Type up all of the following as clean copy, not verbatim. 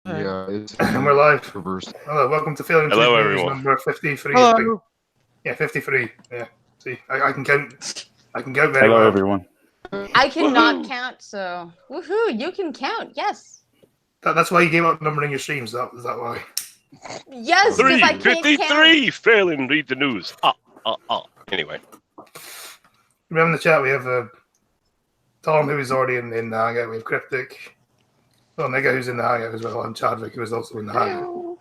Yeah, it's And we're live. reverse. Hello, welcome to Failing Hello, Tuesday Movies everyone. number 53. Hello. Yeah, 53. Yeah. See, I can count. I can count very Hello, well. everyone. I cannot Woohoo! count, so woohoo! You can count, yes, That's why you gave up numbering your streams. Is that why? yes, because I can't count. 353. Failing read the news. Anyway, We have in the chat. We have Tom, who is already in the hangout. We have Cryptic. Well, Nigga, who's in the hangout as well, and Chadwick, who is also in the hangout.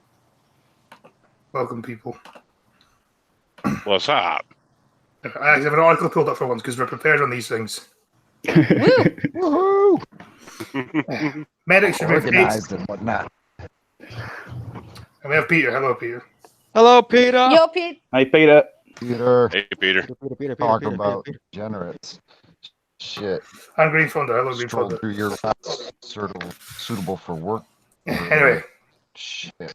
Welcome, people. what's up? I have an article pulled up for once because we're prepared on these things. Woohoo! Medics remove Organized AIDS. and whatnot. And we have Peter. Hello, Peter. Hello, Peter. Yo, Pete. Hey, Peter. Peter, Hey, Peter. talk about degenerates. Shit. I'm Green Thunder. Hello, Green Stroll Thunder. through your life, suitable for work. Anyway, Shit.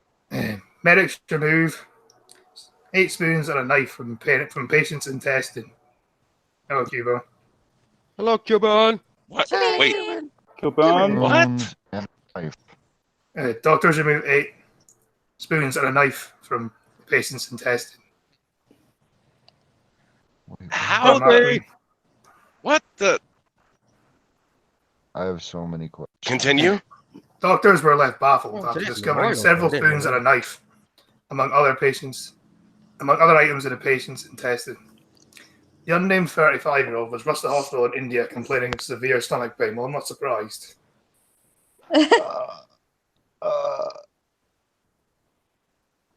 medics remove 8 spoons and a knife from patients' intestine. Hello, Cuba. Hello, Cuban. What? Wait, Cuban. What? And life. Doctors remove 8 spoons and a knife from patient's intestine. Wait, How? Okay. What the? I have so many questions. Continue. Doctors were left baffled after that's discovering wild. several spoons and a knife among other items in a patient's intestine. The unnamed 35-year-old was rushed to hospital in India complaining of severe stomach pain. Well, I'm not surprised.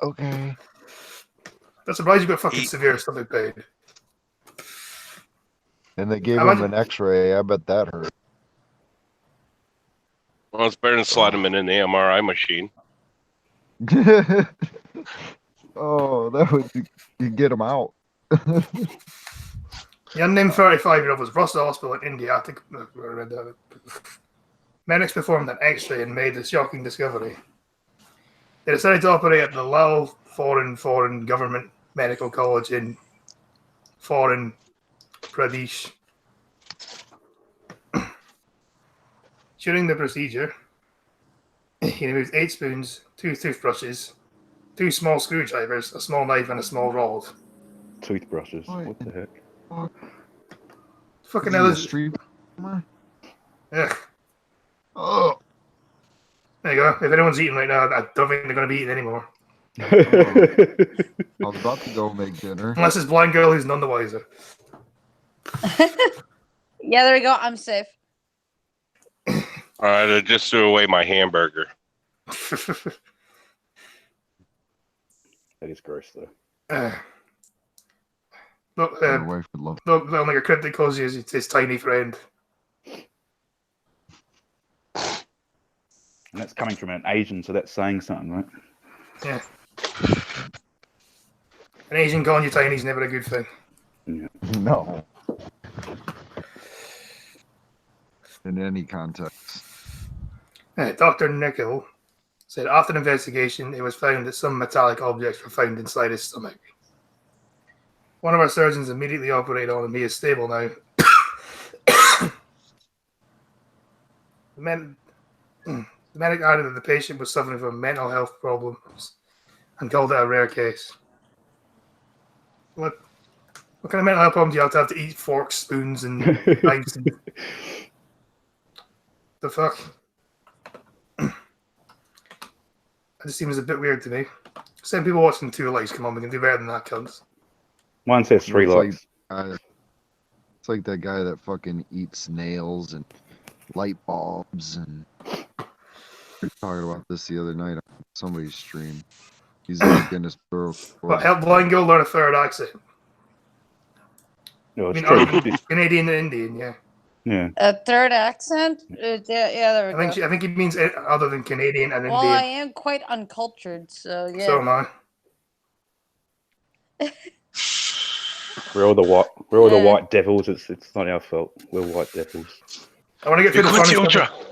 Okay. I'm surprised you got fucking severe stomach pain. And they gave How him much- an X-ray. I bet that hurt. Well, it's better than sliding him in the MRI machine. Oh, that would you get him out. The unnamed 35-year-old was rushed to hospital in India. Medics performed an X-ray and made a shocking discovery. They decided to operate at the Lal Foreign Government Medical College in Foreign Pradesh. During the procedure, he removed 8 spoons, 2 toothbrushes, 2 small screwdrivers, a small knife, and a small rod. Toothbrushes. What the heck? Fucking Is he hell a is street? Ugh. Oh, There you go. If anyone's eating right now, I don't think they're going to be eating anymore. I was about to go make dinner. Unless it's blind girl who's none the wiser. Yeah, there we go. I'm safe. All right, I just threw away my hamburger. That is gross, though. Look, My wife would love. look, like a cryptic calls you his tiny friend. And that's coming from an Asian, so that's saying something, right? Yeah. An Asian calling you tiny is never a good thing. No. In any context. Dr. Nickel said after an investigation, it was found that some metallic objects were found inside his stomach. One of our surgeons immediately operated on him. He is stable now. The medic added that the patient was suffering from mental health problems and called it a rare case. What kind of mental health problem do you have to eat forks, spoons, and knives? And... The fuck? That just seems a bit weird to me. Some people watching 2 likes, come on, we can do better than that, cunts. Mine says 3 It's likes. It's like that guy that fucking eats nails and light bulbs and. We were talking about this the other night on somebody's stream. He's in the Guinness Book. But help blind girl learn a 3rd accent. No, I it's mean, true. other than Canadian and Indian, yeah. Yeah. A 3rd accent? Yeah, there we go. I think it means other than Canadian and Well, I Indian. am quite uncultured, so yeah. So am I. We're all the Yeah. white devils. It's not our fault. We're white devils. I want to get through the funny Ultra. stuff.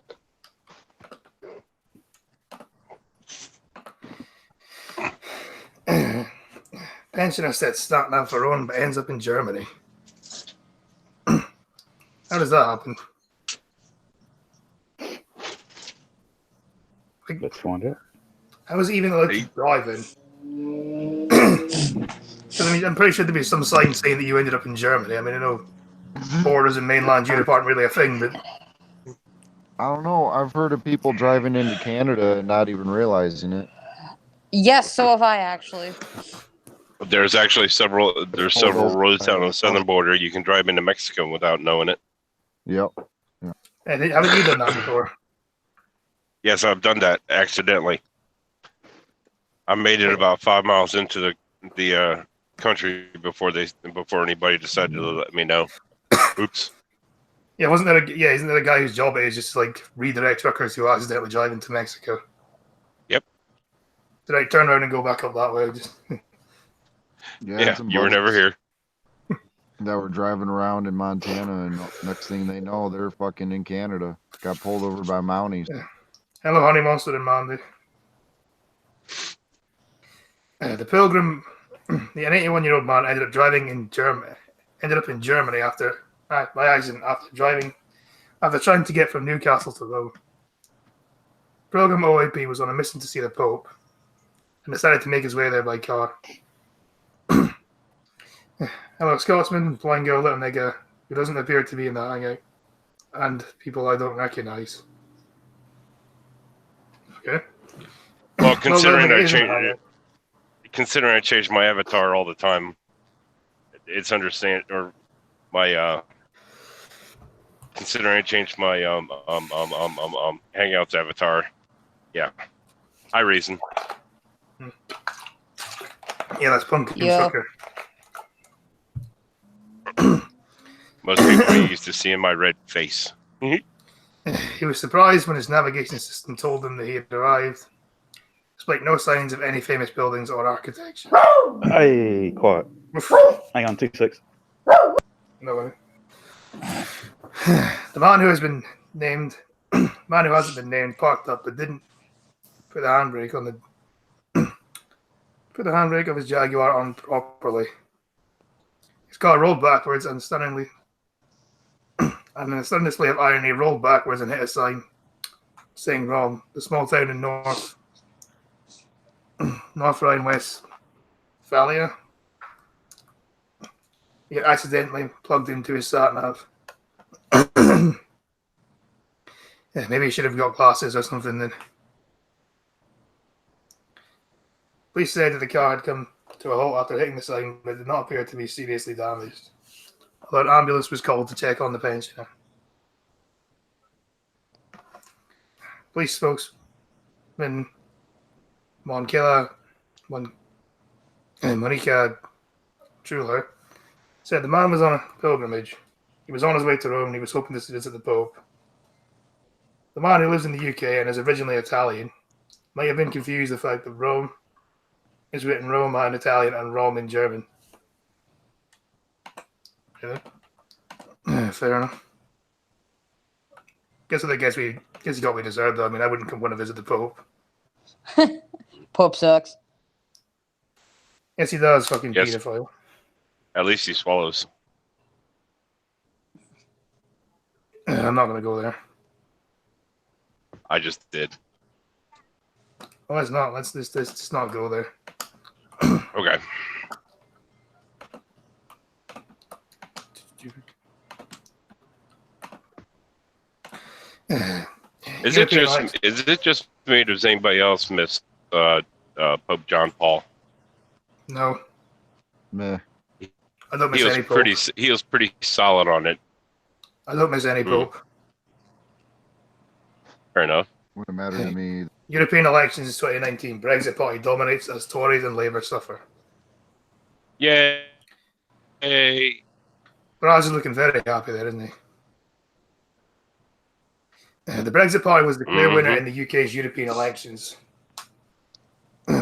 Pensioner said starting out for Rome, but ends up in Germany. How does that happen? Let's find out. How was he even allowed to drive in? Because I mean, I'm pretty sure there'd be some sign saying that you ended up in Germany. I mean, I know borders in mainland Europe aren't really a thing, but I don't know. I've heard of people driving into Canada and not even realizing it. Yes, so have I actually. There's actually several roads down on the southern border. You can drive into Mexico without knowing it. Yep. haven't you done that before? Yes, I've done that accidentally. I made it about 5 miles into the country before anybody decided to let me know. Oops. Yeah, isn't there a guy whose job it is just to, like, redirect truckers who accidentally drive into Mexico? Yep. Did I turn around and go back up that way? Just Yeah, some you were never buddies here. that were driving around in Montana, and next thing they know, they're fucking in Canada. Got pulled over by Mounties. Yeah. Hello, Honey Monster and Mandy. The Pilgrim, the 81-year-old man ended up in Germany after by accident after trying to get from Newcastle to Rome. Pilgrim OAP was on a mission to see the Pope and decided to make his way there by car. Hello, Scotsman, blind girl, little nigger, who doesn't appear to be in that hangout, and people I don't recognize. Okay. Well, considering Well, I change my avatar all the time, it's considering I changed my Hangouts avatar, yeah, I reason. yeah, that's Pumpkin Yeah. Trucker. Most people are used to seeing my red face. He was surprised when his navigation system told him that he had arrived, despite no signs of any famous buildings or architecture. Hey, quiet. Hang on, 2 6. No way. The man who hasn't been named, parked up but didn't put the handbrake of his Jaguar on properly. His car rolled backwards and in a sudden display of irony, rolled backwards and hit a sign saying "Wrong." The small town in North Rhine-Westphalia. He accidentally plugged into his sat nav. Yeah, maybe he should have got glasses or something then. Police said that the car had come to a halt after hitting the sign, but did not appear to be seriously damaged. Although an ambulance was called to check on the pensioner. Police spokesman Monica Truller said the man was on a pilgrimage. He was on his way to Rome and he was hoping to visit the Pope. The man, who lives in the UK and is originally Italian, might have been confused the fact that Rome is written Roma in Italian and Rome in German. Yeah, fair enough. Guess he got what he deserved though. I mean, I wouldn't want to visit the Pope. Pope sucks. Yes, he does, fucking Yes. pedophile. At least he swallows. I'm not going to go there. I just did. Oh, let's not. Let's just not go there. Okay. Is it just me, or does anybody else miss Pope John Paul? No, Meh. I don't miss any Pope. He was pretty solid on it. I don't miss any Pope. Fair enough. Wouldn't matter to me. European elections 2019. Brexit party dominates as Tories and Labour suffer. Yay. Farage is looking very happy there, isn't he? The Brexit party was the clear winner in the UK's European elections,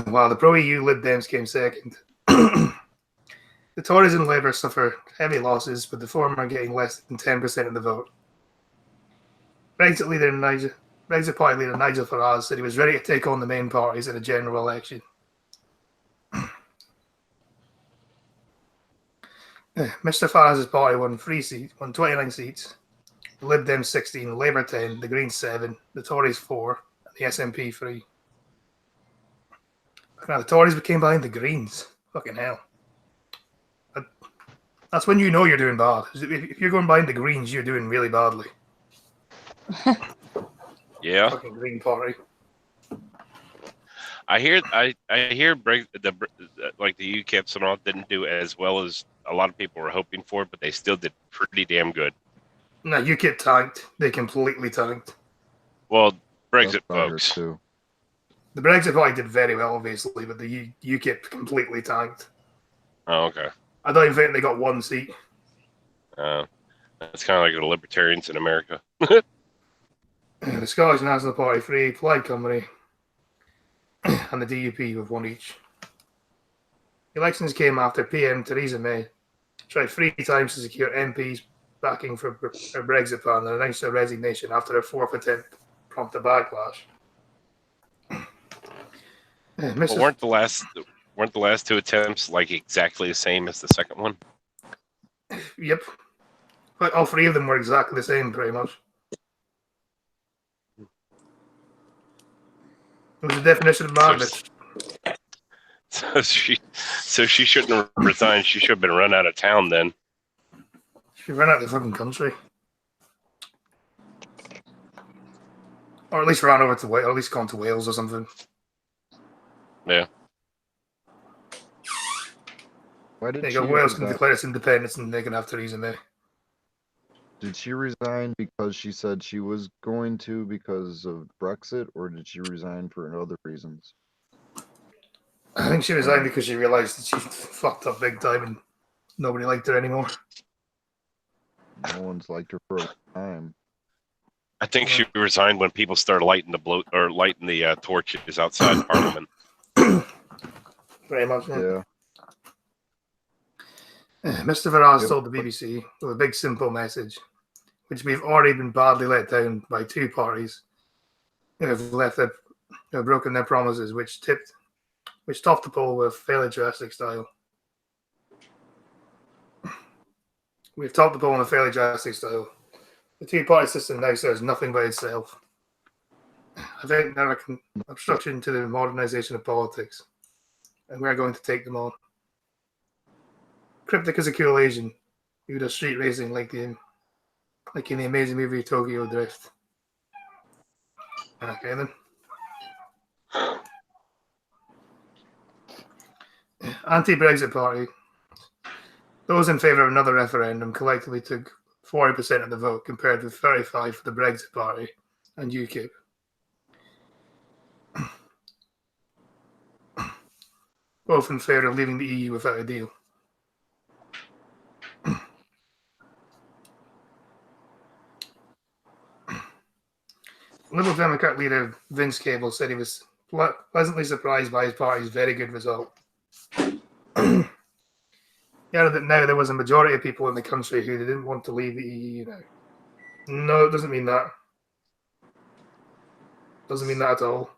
while the pro-EU Lib Dems came second. The Tories and Labour suffer heavy losses, with the former getting less than 10% of the vote. Brexit party leader Nigel Farage said he was ready to take on the main parties in a general election. Mr. Farage's party won 29 seats. The Lib Dems 16, Labour 10, the Greens 7, the Tories 4, the SNP free. Now the Tories became behind the Greens. Fucking hell. That's when you know you're doing bad. If you're going behind the Greens, you're doing really badly. Yeah, Fucking Green Party. I hear like the UKIPs and all didn't do as well as a lot of people were hoping for, but they still did pretty damn good. No, UKIP tanked. They completely tanked. Well, That's Brexit what I heard folks. too. The Brexit Party did very well, obviously, but the UKIP completely tanked. Oh, okay. I don't even think they got one seat. That's kind of like the Libertarians in America. The Scottish National Party, Free Plaid Company, and the DUP with one each. The elections came after PM Theresa May tried 3 times to secure MPs backing for her Brexit plan and announced her resignation after her 4th attempt prompted a backlash. Well, weren't the last 2 attempts like exactly the same as the second one? Yep. But all 3 of them were exactly the same, pretty much. It was the definition of madness. So she shouldn't have resigned. She should have been run out of town then. She ran out of the fucking country. Or at least ran over to Wales, or at least gone to Wales or something. Yeah. Why did There she you go, Wales can resign? declare its independence and they can have Theresa May. Did she resign because she said she was going to because of Brexit, or did she resign for other reasons? I think she resigned because she realised that she fucked up big time and nobody liked her anymore. No one's liked her for a long time. I think she resigned when people started lighting the torches outside Parliament. Very much. Yeah. Mr. Farage Yep. told the BBC with a big simple message, which we've already been badly let down by 2 parties who have broken their promises, which topped the poll with fairly drastic style. We've topped the poll in a fairly drastic style. The 2-party system now serves nothing but itself. I think they're an obstruction to the modernisation of politics, and we're going to take them on. Cryptic is a cool Asian who does street racing like in the amazing movie Tokyo Drift. Okay then. Anti-Brexit Party. Those in favour of another referendum collectively took 40% of the vote compared with 35% for the Brexit Party and UKIP. Both in favour of leaving the EU without a deal. Liberal Democrat leader Vince Cable said he was pleasantly surprised by his party's very good result. He added that now there was a majority of people in the country who didn't want to leave the EU now. No, it doesn't mean that. Doesn't mean that at all.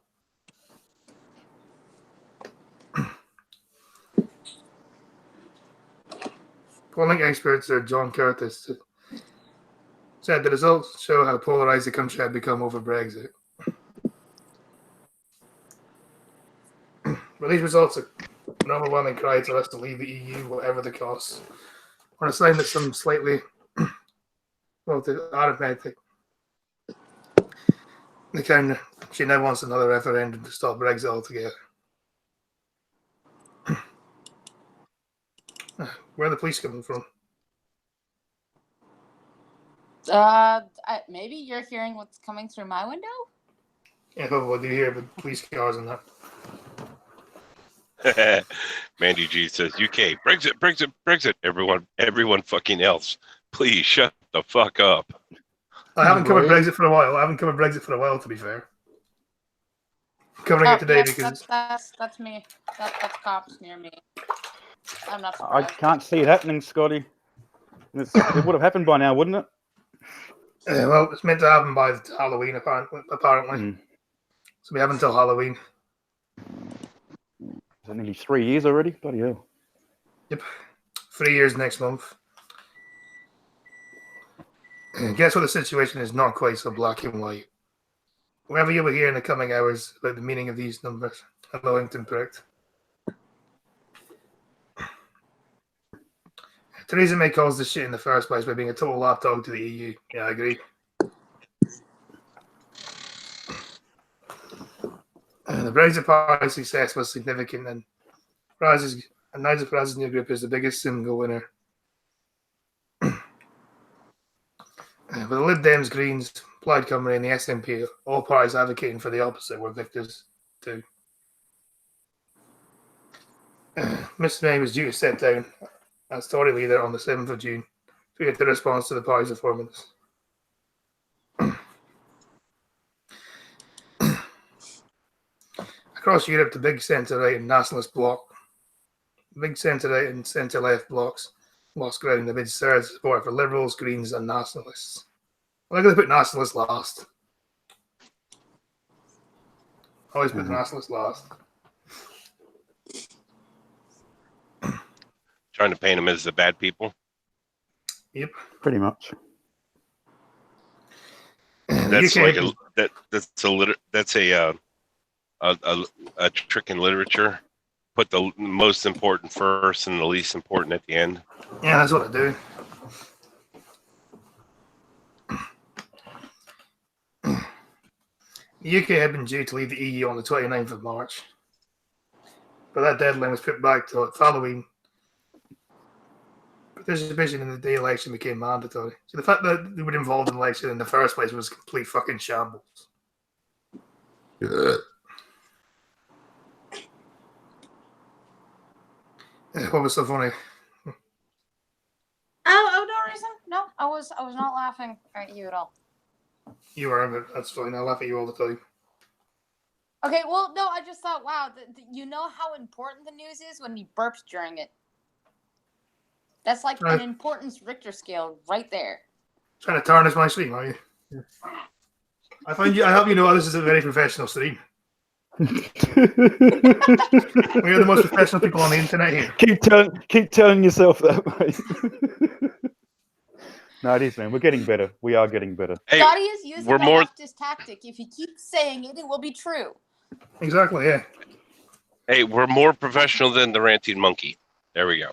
Polling expert Sir John Curtis said the results show how polarised the country had become over Brexit. But these results are an overwhelming cry to us to leave the EU, whatever the cost, or a sign that some slightly arithmetic. She now wants another referendum to stop Brexit altogether. Where are the police coming from? Maybe you're hearing what's coming through my window? Yeah, what do you hear with police cars and that? Mandy G says, UK, Brexit, Brexit, Brexit. Everyone fucking else, please shut the fuck up. I haven't covered Right. Brexit for a while, to be fair. I'm covering it today because that's me. That's cops near me. I'm not I surprised. can't see it happening, Scotty. It would have happened by now, wouldn't it? well, it's meant to happen by Halloween, apparently. Mm. So we have until Halloween. Is that nearly 3 years already? Bloody hell. Yep. 3 years next month. And guess what the situation is not quite so black and white. Whatever you will hear in the coming hours about the meaning of these numbers, a Lillington pricked. Theresa May caused this shit in the first place by being a total lapdog to the EU. Yeah, I agree. The Brexit Party's success was significant, and Nigel Farage's new group is the biggest single winner. With the Lib Dems, Greens, Plaid Cymru, and the SNP, all parties advocating for the opposite were victors too. Mr May was due to step down as Tory leader on the 7th of June to get the response to the party's performance. Across Europe, the big centre-right and nationalist bloc, big centre-right and centre-left blocs lost ground in the mid-surge support for Liberals, Greens, and Nationalists. I'm going to put Nationalists last. Always put the Nationalists last. Trying to paint them as the bad people. Yep. Pretty much. That's UK like that's a trick in literature. Put the most important first and the least important at the end. Yeah, that's what I do. The UK had been due to leave the EU on the 29th of March, but that deadline was put back to Halloween. Participation in the day election became mandatory. So the fact that they were involved in the election in the first place was complete fucking shambles. What was so funny? Oh, no reason. No, I was not laughing at you at all. You are, but that's fine. I laugh at you all the time. Okay, well, no, I just thought, wow, you know how important the news is when he burps during it. That's like Right. an importance Richter scale right there. Trying to tarnish my stream, are you? Yeah. I hope you know this is a very professional stream. We are the most professional people on the internet here. keep telling yourself that, mate. No, it is, man. We're getting better. We are getting better. Hey, Scotty is using we're the more- leftist tactic. If he keeps saying it, it will be true. Exactly, yeah. hey, we're more professional than the ranting monkey. There we go.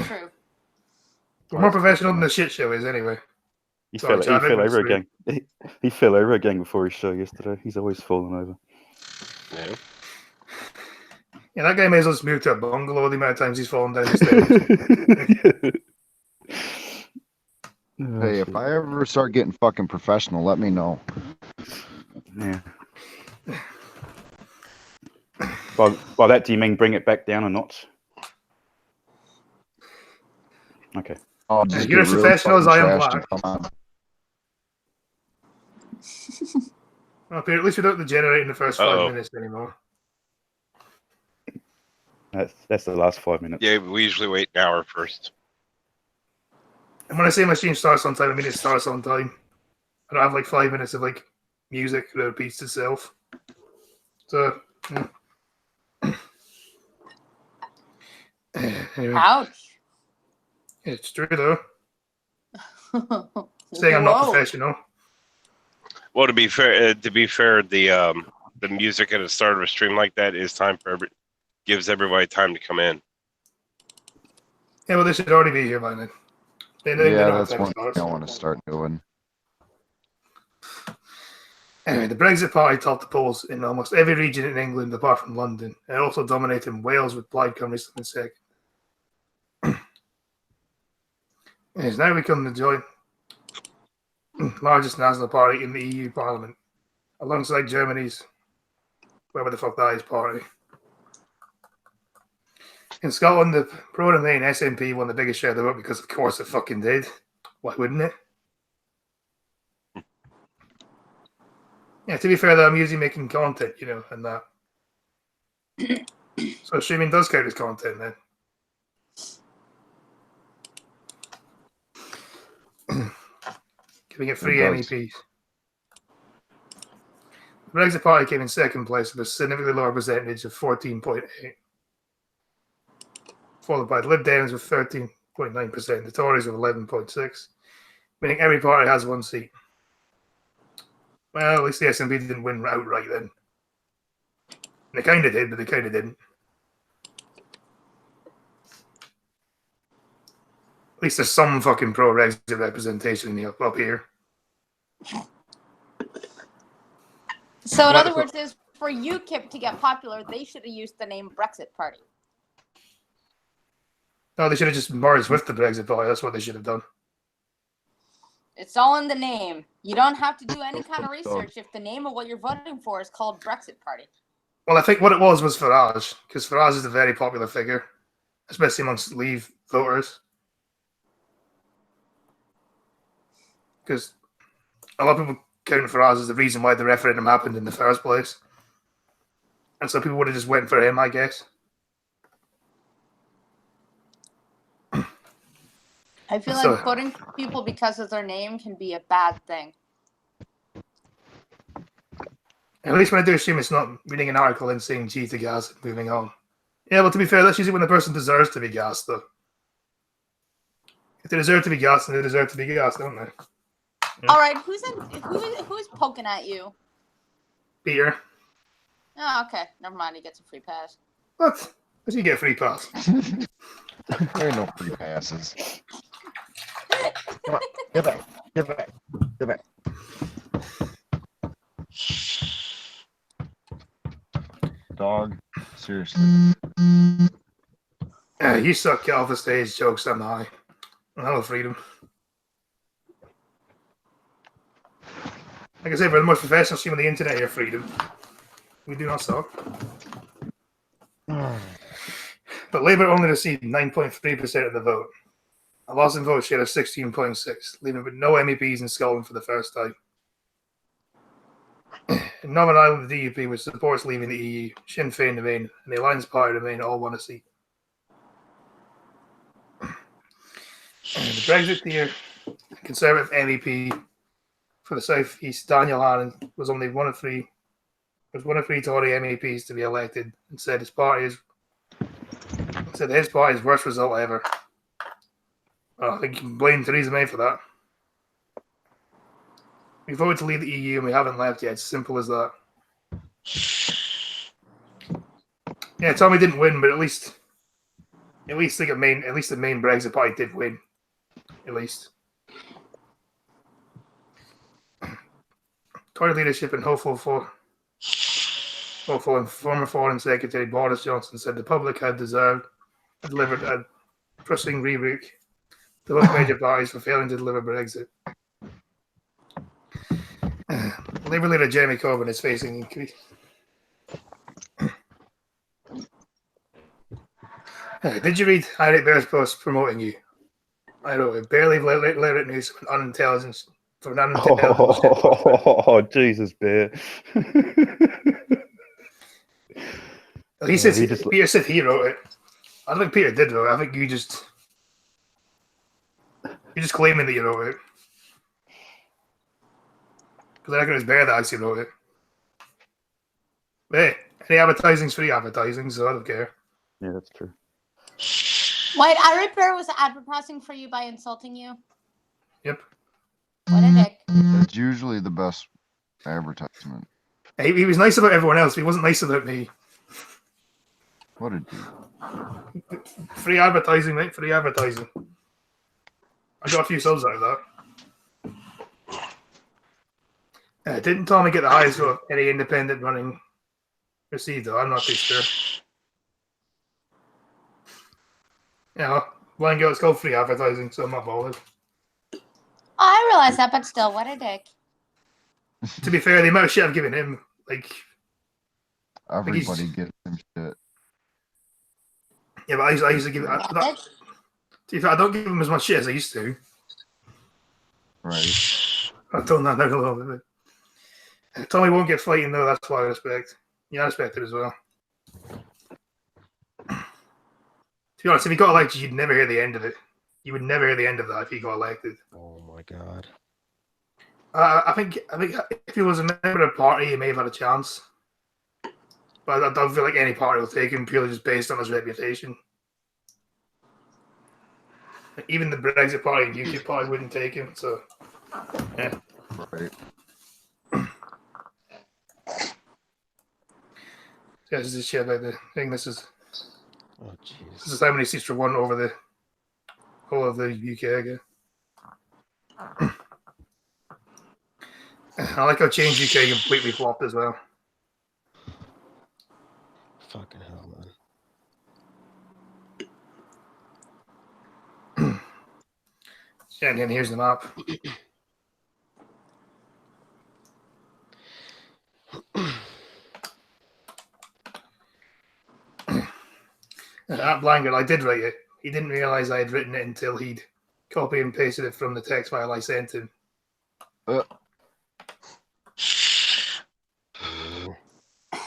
True. We're more professional than the shit show is, anyway. He Sorry, fell Chad, over sorry. again. He fell over again before his show yesterday. He's always falling over. Yeah. Yeah, that guy may as well just move to a bungalow the amount of times he's fallen down the stairs. Oh, Hey, shit. if I ever start getting fucking professional, let me know. Yeah. By that, do you mean bring it back down a notch? Okay. Oh, just You're as get really professional as I am fucking trashed and black. come on. Well, at least we don't have to generate in the first 5 Uh-oh. minutes anymore. That's the last 5 minutes. Yeah, we usually wait an hour first. And when I say my stream starts on time, I mean it starts on time. I don't have like 5 minutes of like music that repeats itself. So, yeah. Anyway, Ouch. it's true though. Saying I'm not Whoa. professional. Well, to be fair, the music at the start of a stream like that is time for gives everybody time to come in. Yeah, well, they should already be here by then. They Yeah, don't have that's time one to thing start. I want to start doing. Anyway, the Brexit Party topped the polls in almost every region in England apart from London, and also dominating Wales with Plaid Cymru in second. It has now become the joint largest national party in the EU Parliament, alongside Germany's, whatever the fuck that is, party. In Scotland, the pro-Remain SNP won the biggest share of the vote because, of course, it fucking did. Why wouldn't it? Yeah, to be fair, though, I'm usually making content, you know, and that. So streaming does count as content then. Giving it free It does. MEPs. The Brexit Party came in second place with a significantly lower percentage of 14.8, followed by the Lib Dems with 13.9%, the Tories with 11.6, meaning every party has one seat. Well, at least the SNP didn't win outright then. They kind of did, but they kind of didn't. At least there's some fucking pro-Brexit representation up here. So in What- other words, is for UKIP to get popular, they should have used the name Brexit Party. No, they should have just merged with the Brexit Party. That's what they should have done. It's all in the name. You don't have to do any kind of research if the name of what you're voting for is called Brexit Party. Well, I think what it was Farage, because Farage is a very popular figure, especially amongst Leave voters. Because a lot of people count Farage as the reason why the referendum happened in the first place. And so people would have just went for him, I guess. I feel So- like voting for people because of their name can be a bad thing. At least when I do assume it's not reading an article and saying G to gas and moving on. Yeah, well, to be fair, that's usually when the person deserves to be gassed, though. If they deserve to be gassed, then they deserve to be gassed, don't they? Yeah. All right, who's poking at you? Peter. Oh, okay, never mind. He gets a free pass. What? Does he get a free pass? There ain't no free passes. Come on, get back, get back, get back. Dog, seriously. You suck, get off the stage, jokes on high. Hello, freedom. Like I say, we're the most professional team on the internet here, freedom. We do not suck. But Labour only received 9.3% of the vote. A loss in vote share of 16.6%, leaving with no MEPs in Scotland for the first time. In Northern Ireland, the DUP, which supports leaving the EU, Sinn Féin Remain, and the Alliance Party Remain all won a seat. And the Brexit tier, Conservative MEP for the South East, Daniel Hannan, was only one of three Tory MEPs to be elected, and said his party's worst result ever. Well, I think you can blame Theresa May for that. We voted to leave the EU and we haven't left yet. It's simple as that. Yeah, Tommy didn't win, but at least the main Brexit party did win. At least. Tory leadership and hopeful and former Foreign Secretary Boris Johnson said the public had delivered a crushing rebuke to both major parties for failing to deliver Brexit. Labour leader Jeremy Corbyn is facing increase. Did you read Harriet Bear's post promoting you? I wrote it. Barely literate news for an unintelligent. Oh, Jesus, Bear. He says he just- Peter said he wrote it. I don't think Peter did wrote it. I think you're just claiming that you wrote it. Because I reckon it was Bear that actually wrote it. But hey, any advertising's free advertising, so I don't care. Yeah, that's true. Wait, Harriet Bear was advertising for you by insulting you? Yep. What a dick. That's usually the best advertisement. He was nice about everyone else, but he wasn't nice about me. What a dude. Free advertising, mate. Free advertising. I got a few subs out of that. Didn't Tommy get the highest vote of any independent running received, though? I'm not too sure. Yeah, one go, it's called free advertising, so I'm not bothered. Oh, I realize that, but still, what a dick. To be fair, the amount of shit I've given him, like, Everybody gives him shit. yeah, but I used to give. To be fair, I don't give him as much shit as I used to. Right. I've done that now a little bit. Tommy won't get fighting though. That's what I respect. Yeah, I respect it as well. To be honest, if he got elected, you'd never hear the end of it. You would never hear the end of that if he got elected. Oh my god. I think if he was a member of a party, he may have had a chance. But I don't feel like any party will take him purely just based on his reputation. Even the Brexit party and UKIP party wouldn't take him. So, yeah. Right. Yeah, this is shit about the thing. This is Oh jeez. how many seats for one over the whole of the UK, I guess. I like how Change UK completely flopped as well. Fucking hell, man. Yeah, and then here's the map. That Blanket, I did write it. He didn't realise I had written it until he'd copy and pasted it from the text file I sent him. Uh,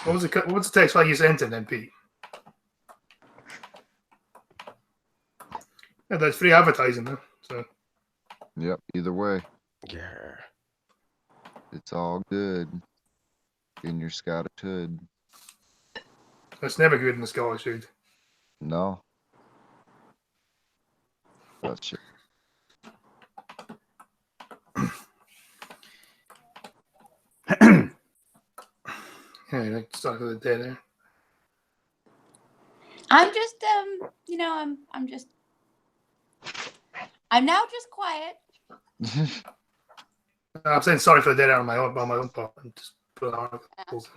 What was the text file you sent him then, Pete? Yeah, that's free advertising, though. So yep. Either way, Yeah. it's all good in your Scottish hood. that's never good in the Scottish Hood. No. That shit. Yeah, start with the dead there. I'm just I'm now just quiet. I'm saying sorry for the dead on my own part. And just put on articles.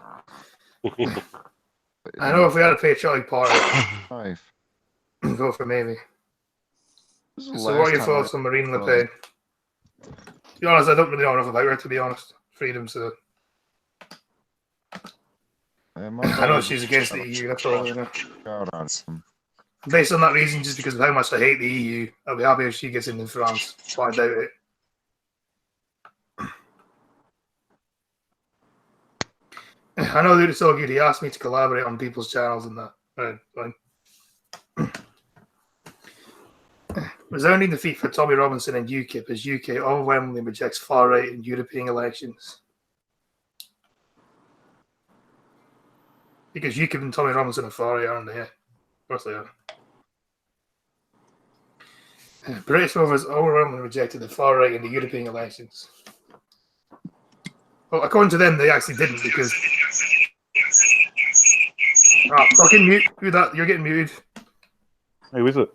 I know if we had a patriotic party, Knife. go for maybe. This is the So what last are your time thoughts on Marine Le Pen? To be honest, I don't really know enough about her, to be honest. Freedom, so I know she's against the EU, that's all I know. Shout on him. Based on that reason, just because of how much I hate the EU, I'll be happy if she gets in France, but I doubt it. I know that it's all good. He asked me to collaborate on people's channels and that. Fine. Resounding defeat for Tommy Robinson and UKIP as UK overwhelmingly rejects far right in European elections. Because UKIP and Tommy Robinson are far right, aren't they? Yeah. Of course they are. British voters overwhelmingly rejected the far right in the European elections. Well, according to them, they actually didn't because. Ah, fucking mute. Who that? You're getting muted. Who is it?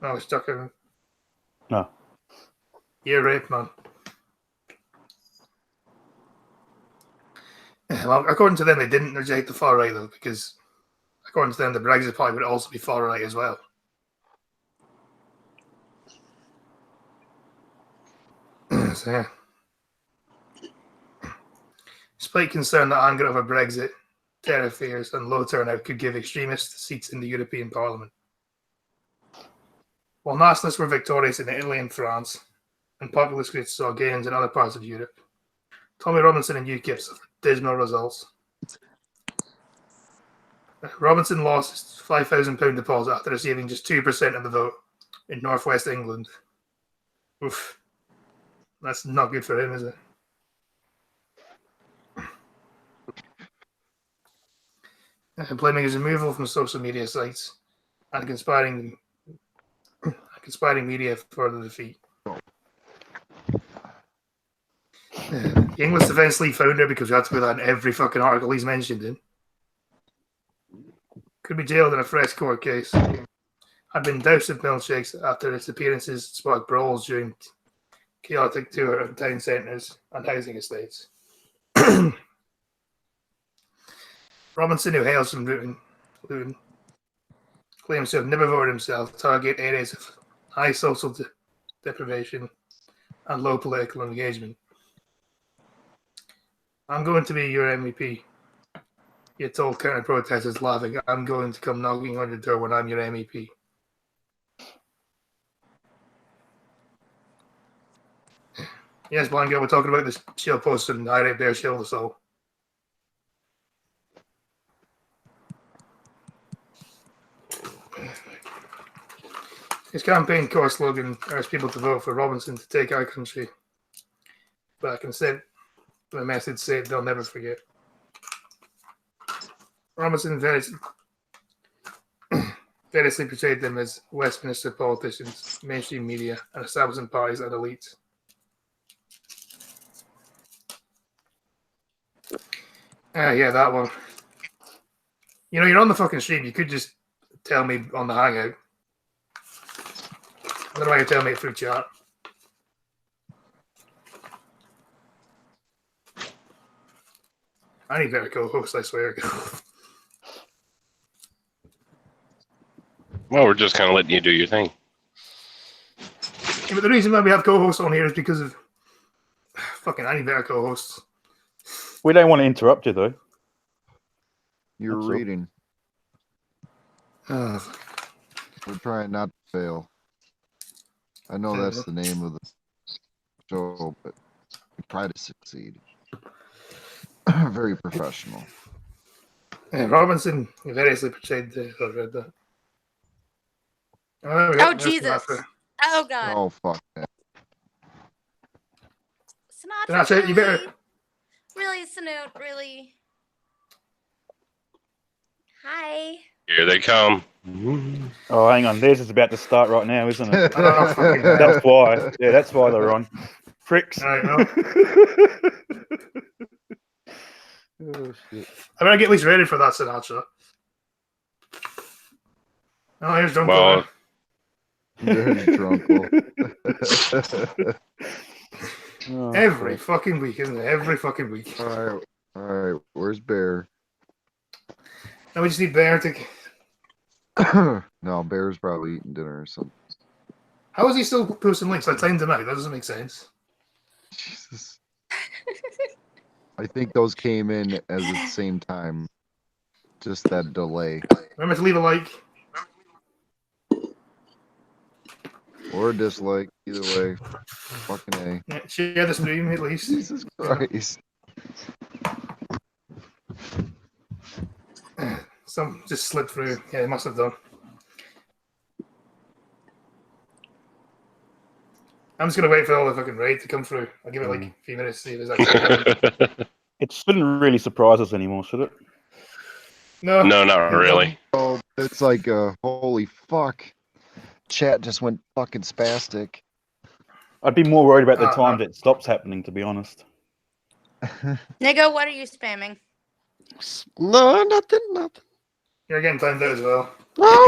I was stuck in. No. You're right, man. Well, according to them, they didn't reject the far right, though, because according to them, the Brexit Party would also be far right as well. So, yeah. Despite concern that anger over Brexit, terror fears, and low turnout could give extremists seats in the European Parliament. While nationalists were victorious in Italy and France, and populist groups saw gains in other parts of Europe, Tommy Robinson and UKIP suffered dismal results. Robinson lost his £5,000 deposit after receiving just 2% of the vote in northwest England. Oof. That's not good for him, is it? Blaming his removal from social media sites and conspiring media for the defeat. The English Defence League founder, because we had to put that in every fucking article he's mentioned in, could be jailed in a fresh court case. Had been doused with milkshakes after its appearances sparked brawls during chaotic tour of town centres and housing estates. Robinson, who hails from Luton, claims to have never voted himself, target areas of high social deprivation and low political engagement. I'm going to be your MEP. He told counter protesters, laughing, I'm going to come knocking on your door when I'm your MEP. Yes, Blind Girl, we're talking about this shill post and I Rape Bear Shield assault. His campaign core slogan urged people to vote for Robinson to take our country back and said the message said they'll never forget. Robinson variously portrayed them as Westminster politicians, mainstream media, and establishment parties and elites. Yeah, that one. You know, you're on the fucking stream. You could just tell me on the Hangout. I don't know why you tell me it through chat. I need better co-host, I swear. Well, we're just kind of letting you do your thing. Yeah, but the reason why we have co-hosts on here is because of fucking I need better co-hosts. We don't want to interrupt you though. You're That's all. reading. We're trying not to fail. I know that's the name of the show, but we try to succeed. Very professional. Robinson variously portrayed I read that. Oh, Oh, Jesus. Oh, God. Oh, fuck that. Sinatra, Sinatra, really? you better- Really, Snoot, really? Hi. Here they come. Oh, hang on. Theirs is about to start right now, isn't it? Oh, fucking hell. That's why. Yeah, that's why they're on. Pricks. All right, well, Oh, shit. I better get at least ready for that Sinatra. Oh, here's Drunk. Well, There's Drunkle. Oh, Every fucking week, isn't it? Every fucking week. All right. Where's Bear? Now we just need Bear to. No, Bear's probably eating dinner or something. How is he still posting links? I timed him out. That doesn't make sense. Jesus. I think those came in at the same time. Just that delay. Remember to leave a like. Or a dislike. Either way. Fucking A. Yeah, share the stream at least. Jesus Christ. Some just slipped through. Yeah, it must have done. I'm just gonna wait for all the fucking raid to come through. I'll give it like a few minutes to see if there's actually. It shouldn't really surprise us anymore, should it? No, no, not really. Oh, it's like holy fuck. Chat just went fucking spastic. I'd be more worried about the times it stops happening, to be honest. Nigo, what are you spamming? No, nothing. You're getting timed out as well. No.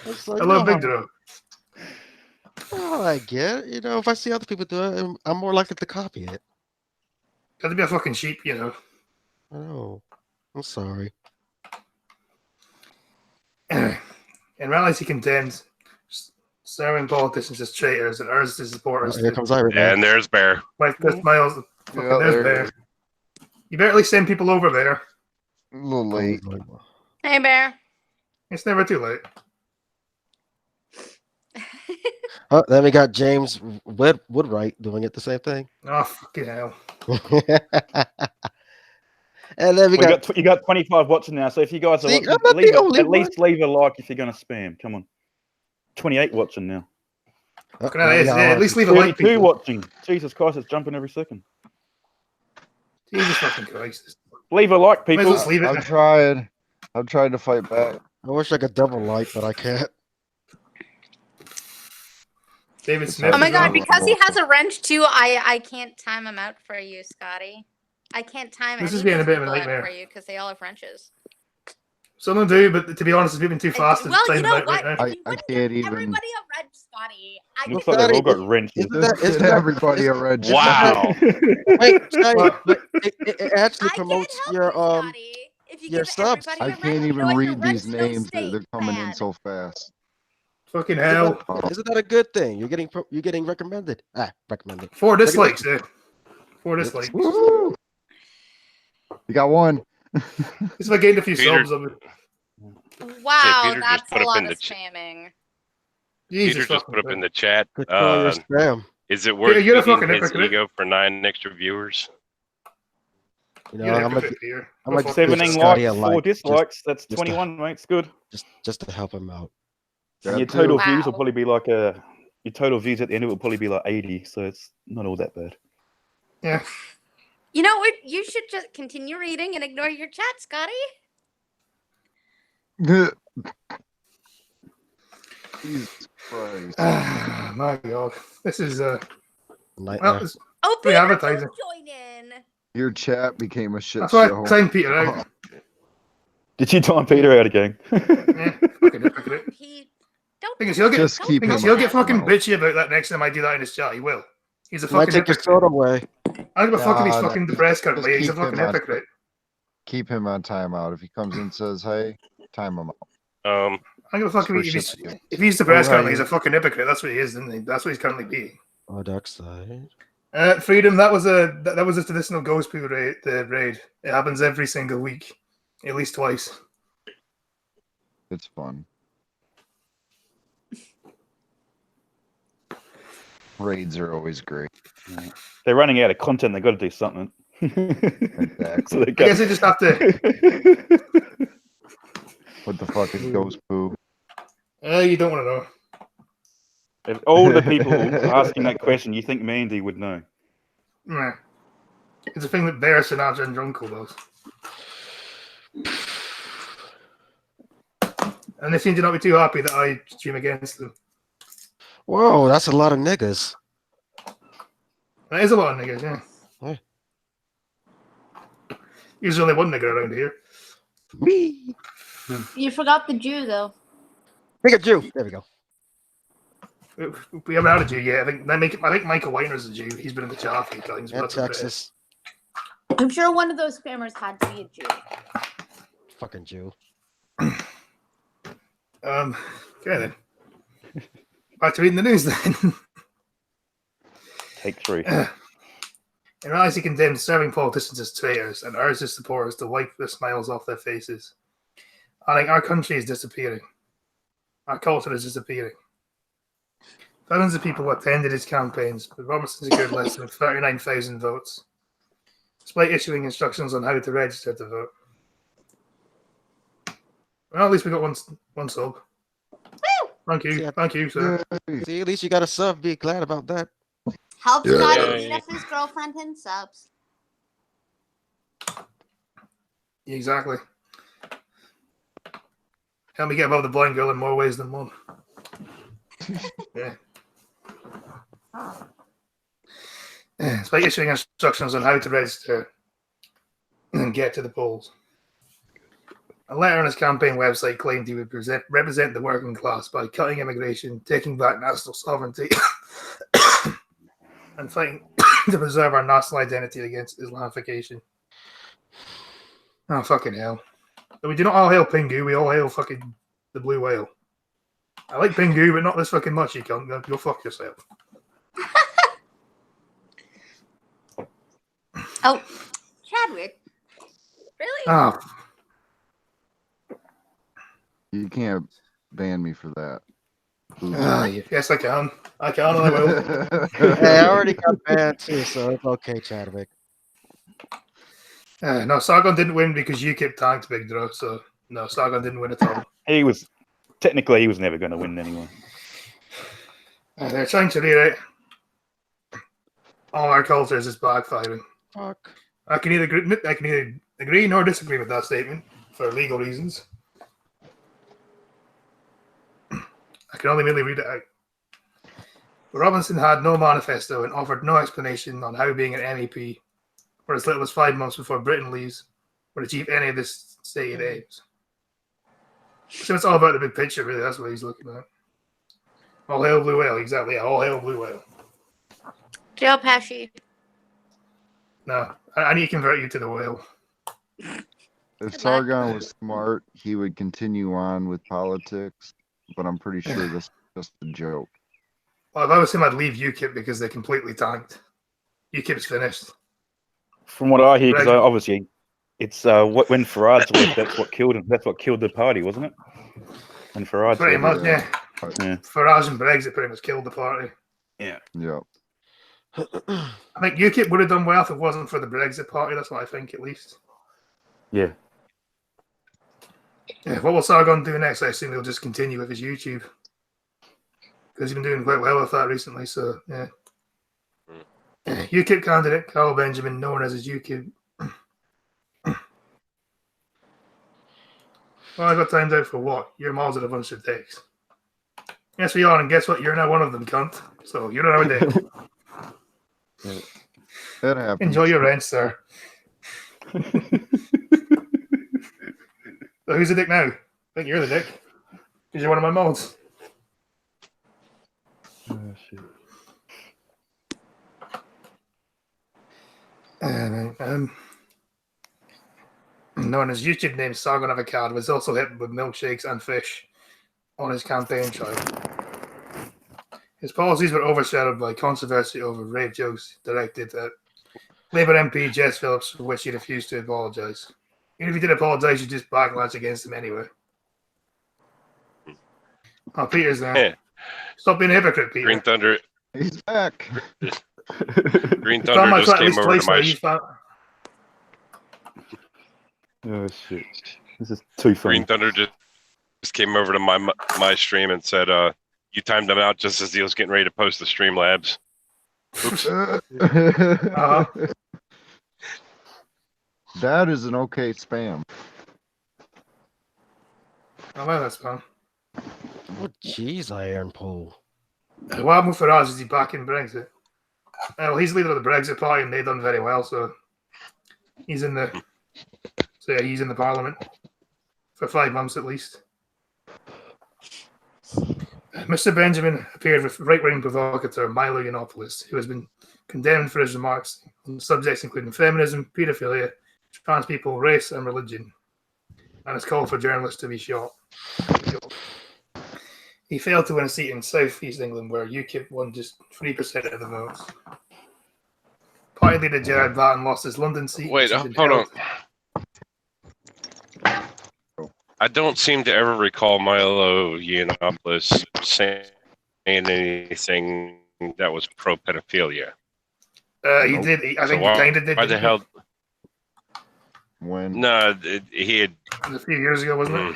It's like, Hello, no, Big Dro. Oh, I get it. You know, if I see other people do it, I'm more likely to copy it. Got to be a fucking sheep, you know. I know. I'm sorry. And realize he condemns serving politicians as traitors and urges his supporters Here to comes Iron. And there's Bear. like Chris Miles. Fucking Yeah, there's there Bear. it is. You better at least send people over there. A little late. Hey, Bear. It's never too late. Oh, then we got James Woodwright doing it the same thing. Oh, fucking hell. And then we got You got 25 watching now, so if you guys are See, watching, I'm not the only at least leave a like if you're going to spam. Come on. 28 watching now. Fucking hell, yeah, at least leave a like. 32 People. watching. Jesus Christ, it's jumping every second. Jesus fucking Christ. Leave a like, Might as people. well just leave it. I'm trying to fight back. I wish I could double like, but I can't. David Smith. Oh my as God, well. because he has a wrench too, I can't time him out for you, Scotty. I can't time This any is being a these bit of a people out nightmare. for you because they all have wrenches. Some of them do, but to be honest, it's moving too fast. to Well, time you them know out what? right now. You I wouldn't can't give even- everybody a wrench, Scotty. I Looks can like they've all Scotty, got wrenches. Isn't that, isn't Get that, everybody a red. Wow. wait, Scotty, Well, but it actually I can't promotes help your you, Scotty. If you your give subs. everybody I a wrench, can't you even know your read these wrench don't names. stay They're coming in bad. so fast. Fucking hell. Isn't that a good thing? You're getting recommended. Recommended. 4 dislikes, dude. 4 dislikes. Woo! You got one. If I gained a few Peter- subs, I would. Wow, Peter just that's put a up lot in of the ch- spamming. Jesus Peter just fucking put up in Christ. the chat. Good call, your spam. Is it worth you're a feeding fucking his hypocrite. ego for 9 extra viewers? You know, You're a I'm gonna hypocrite, Peter. I'm Go like fuck Seven yourself. 17 Scotty likes, a 4 like, dislikes. That's just 21, mate. It's good. just to help him out. And your That total too. views will Wow. probably be like your total views at the end of it will probably be like 80, so it's not all that bad. Yeah. You know what? You should just continue reading and ignore your chat, Scotty. Jesus Christ. My God. This is, well, Nightmare. it's Oh, free Peter, advertising. do join in. Your chat became a shit That's why show. I signed Peter out. Did you time Peter out again? Yeah, fucking hypocrite. He don't. Thing is, he'll get, Just keep thing him is, he'll get out. fucking No. bitchy about that next time I do that in his chat. He will. He's a Might fucking take your hypocrite. soda away. I don't give a fuck if he's Nah, nah, fucking just- depressed just currently. He's a keep him fucking on. hypocrite. Keep him on timeout. If he comes in and says, hey, time him out. Um, I don't give a fuck For if he's depressed Alright. currently. He's a fucking hypocrite. That's what he is, isn't he? That's what he's currently being. Oh, dark side. Freedom. That was a traditional ghost poo raid. The raid. It happens every single week, at least twice. It's fun. Raids are always great. They're running out of content. They've got to do something. So they I guess they just have to. What the fuck is ghost poo? You don't want to know. If all the people asking that question, you think Mandy would know? Nah. It's a thing that Bear, Sinatra, and Drunkle does. And they seem to not be too happy that I stream against them. Whoa, that's a lot of niggas. That is a lot of niggas, yeah. Yeah. Usually only one nigga around here. Me. You forgot the Jew though. Pikachu. There we go. We haven't had a Jew yet. I think Michael Weiner's a Jew. He's been in the chat a few times. but And that's about it. Texas. I'm sure one of those spammers had to be a Jew. Fucking Jew. Okay then. Back to reading the news then. Take 3. In reality, he condemned serving politicians as traitors and urged his supporters to wipe the smiles off their faces. I think our country is disappearing. Our culture is disappearing. Thousands of people attended his campaigns, but Robertson secured less than 39,000 votes, despite issuing instructions on how to register to vote. Well, at least we got one sub. Thank you, sir. Yay. See, at least you got a sub. Be glad about that. Helps Yeah. not Yeah. beat up his girlfriend and subs. Exactly. Help me get above the blind girl in more ways than one. Yeah. Despite issuing instructions on how to register and get to the polls. A letter on his campaign website claimed he would represent the working class by cutting immigration, taking back national sovereignty, and fighting to preserve our national identity against Islamification. Oh, fucking hell. But we do not all hail Pingu, we all hail fucking the blue whale. I like Pingu, but not this fucking much, you cunt. Go fuck yourself. Oh, Chadwick. Really? Oh, You can't ban me for that. yes, I can. I can, and I will. Hey, I already got banned too, so it's okay, Chadwick. No, Sargon didn't win because UKIP tanked Big Draw, so no, Sargon didn't win at all. He was never going to win anyway. They're trying to rewrite all our cultures is backfiring. Fuck. I can either agree nor disagree with that statement for legal reasons. I can only merely read it out. Robinson had no manifesto and offered no explanation on how being an MEP for as little as 5 months before Britain leaves would achieve any of this stated aims. So it's all about the big picture, really. That's what he's looking at. All hail Blue Whale, exactly. Yeah, all hail Blue Whale. Joe Pesci. No, I need to convert you to the whale. If Sargon was smart, he would continue on with politics, but I'm pretty sure this is just a joke. Well, if I was him, I'd leave UKIP because they completely tanked. UKIP's finished. From what I hear, because Right. obviously it's when Farad's left, that's what killed him. That's what killed the party, wasn't it? When Farad's Pretty left. much, yeah. Yeah. Farage and Brexit pretty much killed the party. Yep. I think UKIP would have done well if it wasn't for the Brexit party. That's what I think, at least. Yeah. Yeah, what will Sargon do next? I assume he'll just continue with his YouTube. Because he's been doing quite well with that recently, so, yeah. UKIP candidate Carl Benjamin, known as his UKIP. Well, I got timed out for what? Your mouths are a bunch of dicks. Yes, we are, and guess what? You're now one of them, cunt. So you're now a dick. That happens. Enjoy your rent, sir. So who's the dick now? I think you're the dick. Because you're one of my mods. Oh, shit. Known as YouTube name Sargon Avocado, was also hit with milkshakes and fish on his campaign trail. His policies were overshadowed by controversy over rape jokes directed at Labour MP Jess Phillips, for which he refused to apologise. Even if he did apologise, you just backlash against him anyway. Oh, Peter's there. Yeah. Stop being a hypocrite, Peter. Green Thunder. He's back. Green He's found Thunder my just flat at came least over to twice my. now. He's found- Oh shit! This is too funny. Green Thunder just came over to my stream and said, "You timed him out just as he was getting ready to post the Streamlabs." That is an okay spam. Oh, well, that's fun. Oh, jeez, Iron Pole. What happened for us is he back in Brexit. Well, he's leader of the Brexit party and they've done very well, so he's in the he's in the parliament for 5 months at least. Mr. Benjamin appeared with right-wing provocateur Milo Yiannopoulos, who has been condemned for his remarks on subjects including feminism, paedophilia, trans people, race, and religion, and has called for journalists to be shot. He failed to win a seat in South East England, where UKIP won just 3% of the votes. Party leader Gerard Batten lost his London seat. Wait, which had been hold on. held. I don't seem to ever recall Milo Yiannopoulos saying anything that was pro pedophilia. He did. I think he why, kind of did. Why the hell? When No, he had. It was a few years ago, wasn't it?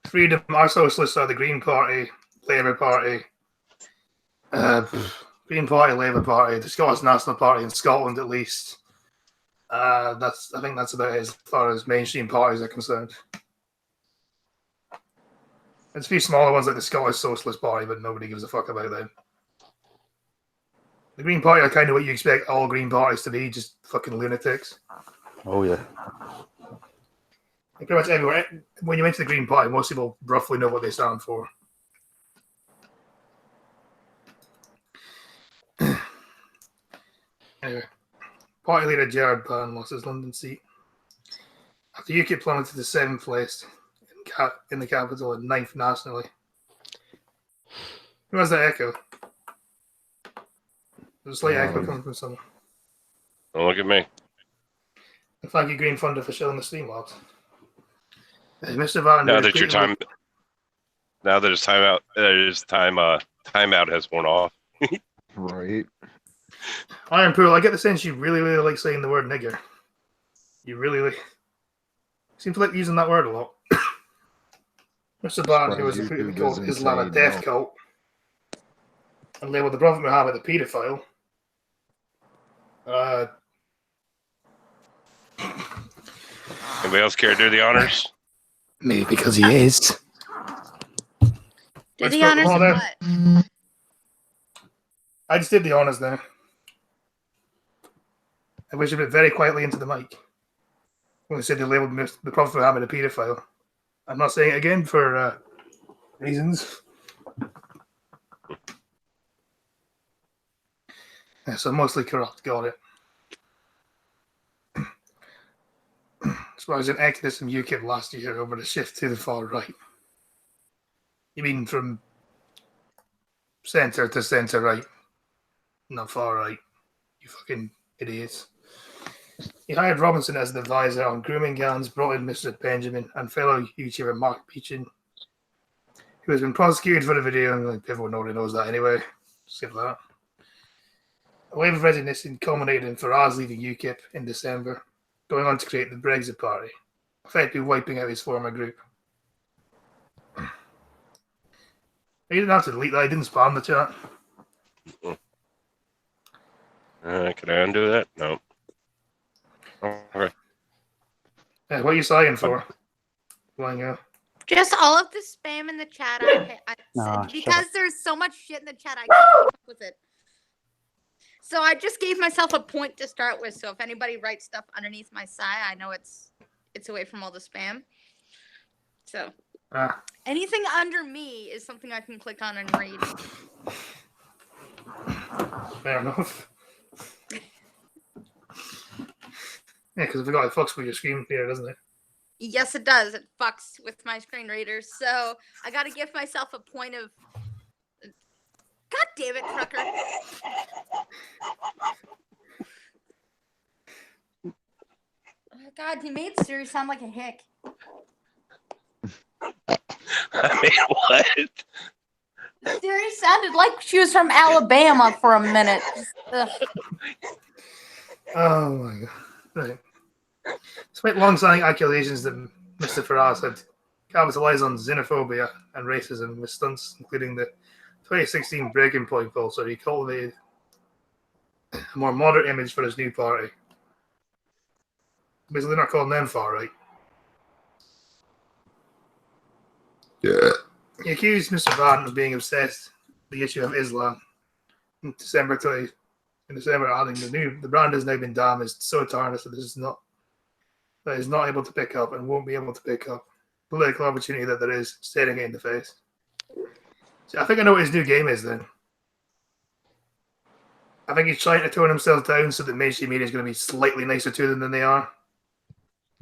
Freedom, our socialists are the Green Party, Labour Party, Green Party, Labour Party, the Scottish National Party in Scotland at least. I think that's about it as far as mainstream parties are concerned. There's a few smaller ones like the Scottish Socialist Party, but nobody gives a fuck about them. The Green Party are kind of what you expect all Green parties to be, just fucking lunatics. Oh yeah. Like pretty much everywhere. When you enter the Green Party, most people roughly know what they stand for. Anyway, party leader Gerard Batten lost his London seat after UKIP plummeted to 7th place in the capital and 9th nationally. Who has that echo? There's a slight echo coming from someone. Don't look at me. Thank you, Green Thunder, for showing the Streamlabs. Mr. Batten. Now that your time, now that it's time out, timeout has worn off. right? Iron Pool, I get the sense you really, really like saying the word nigger. You really seem to like using that word a lot. Mr. Batten, who was repeatedly called Islam a death cult, and labelled the Prophet Muhammad a paedophile. Anybody else care to do the honors? Maybe because he is. Do Let's the go- honors hold of on. what? I just did the honors there. I wish it very quietly into the mic when they said they labelled the Prophet Muhammad a paedophile. I'm not saying it again for reasons. Yeah, so mostly corrupt, got it. So I was an activist from UKIP last year over the shift to the far right. You mean from centre to centre right, not far right. You fucking idiots. He hired Robinson as an advisor on grooming gangs, brought in Mr. Benjamin and fellow YouTuber Mark Beechin, who has been prosecuted for the video, and everyone already knows that anyway. Skip that. A wave of resignation culminated in Faraz leaving UKIP in December, going on to create the Brexit Party, effectively wiping out his former group. He didn't have to delete that, he didn't spam the chat. Can I undo that? No. Okay. What are you sighing for? Lying out. Just all of the spam in the chat. Nah, shut because up. there's so much shit in the chat, I can't keep up with it. So I just gave myself a point to start with. So if anybody writes stuff underneath my side, I know it's away from all the spam. So Ah, anything under me is something I can click on and read. fair enough. Yeah, because if it got it fucks with your screen here, doesn't it? Yes, it does. It fucks with my screen readers. So I got to give myself a point of. God damn it, trucker! Oh, God, he made Siri sound like a hick. I mean, what? Siri sounded like she was from Alabama for a minute. Ugh. Oh my god. Right. Despite long-standing accusations that Mr. Faraz had capitalized on xenophobia and racism with stunts, including the 2016 Breaking Point poll, so he cultivated a more moderate image for his new party. Basically, not calling them far right. Yeah. He accused Mr. Van of being obsessed with the issue of Islam. In December, adding the brand has now been damaged so tarnished that is not able to pick up and won't be able to pick up political opportunity that there is, staring it in the face. See, I think I know what his new game is then. I think he's trying to tone himself down so that mainstream media is going to be slightly nicer to them than they are.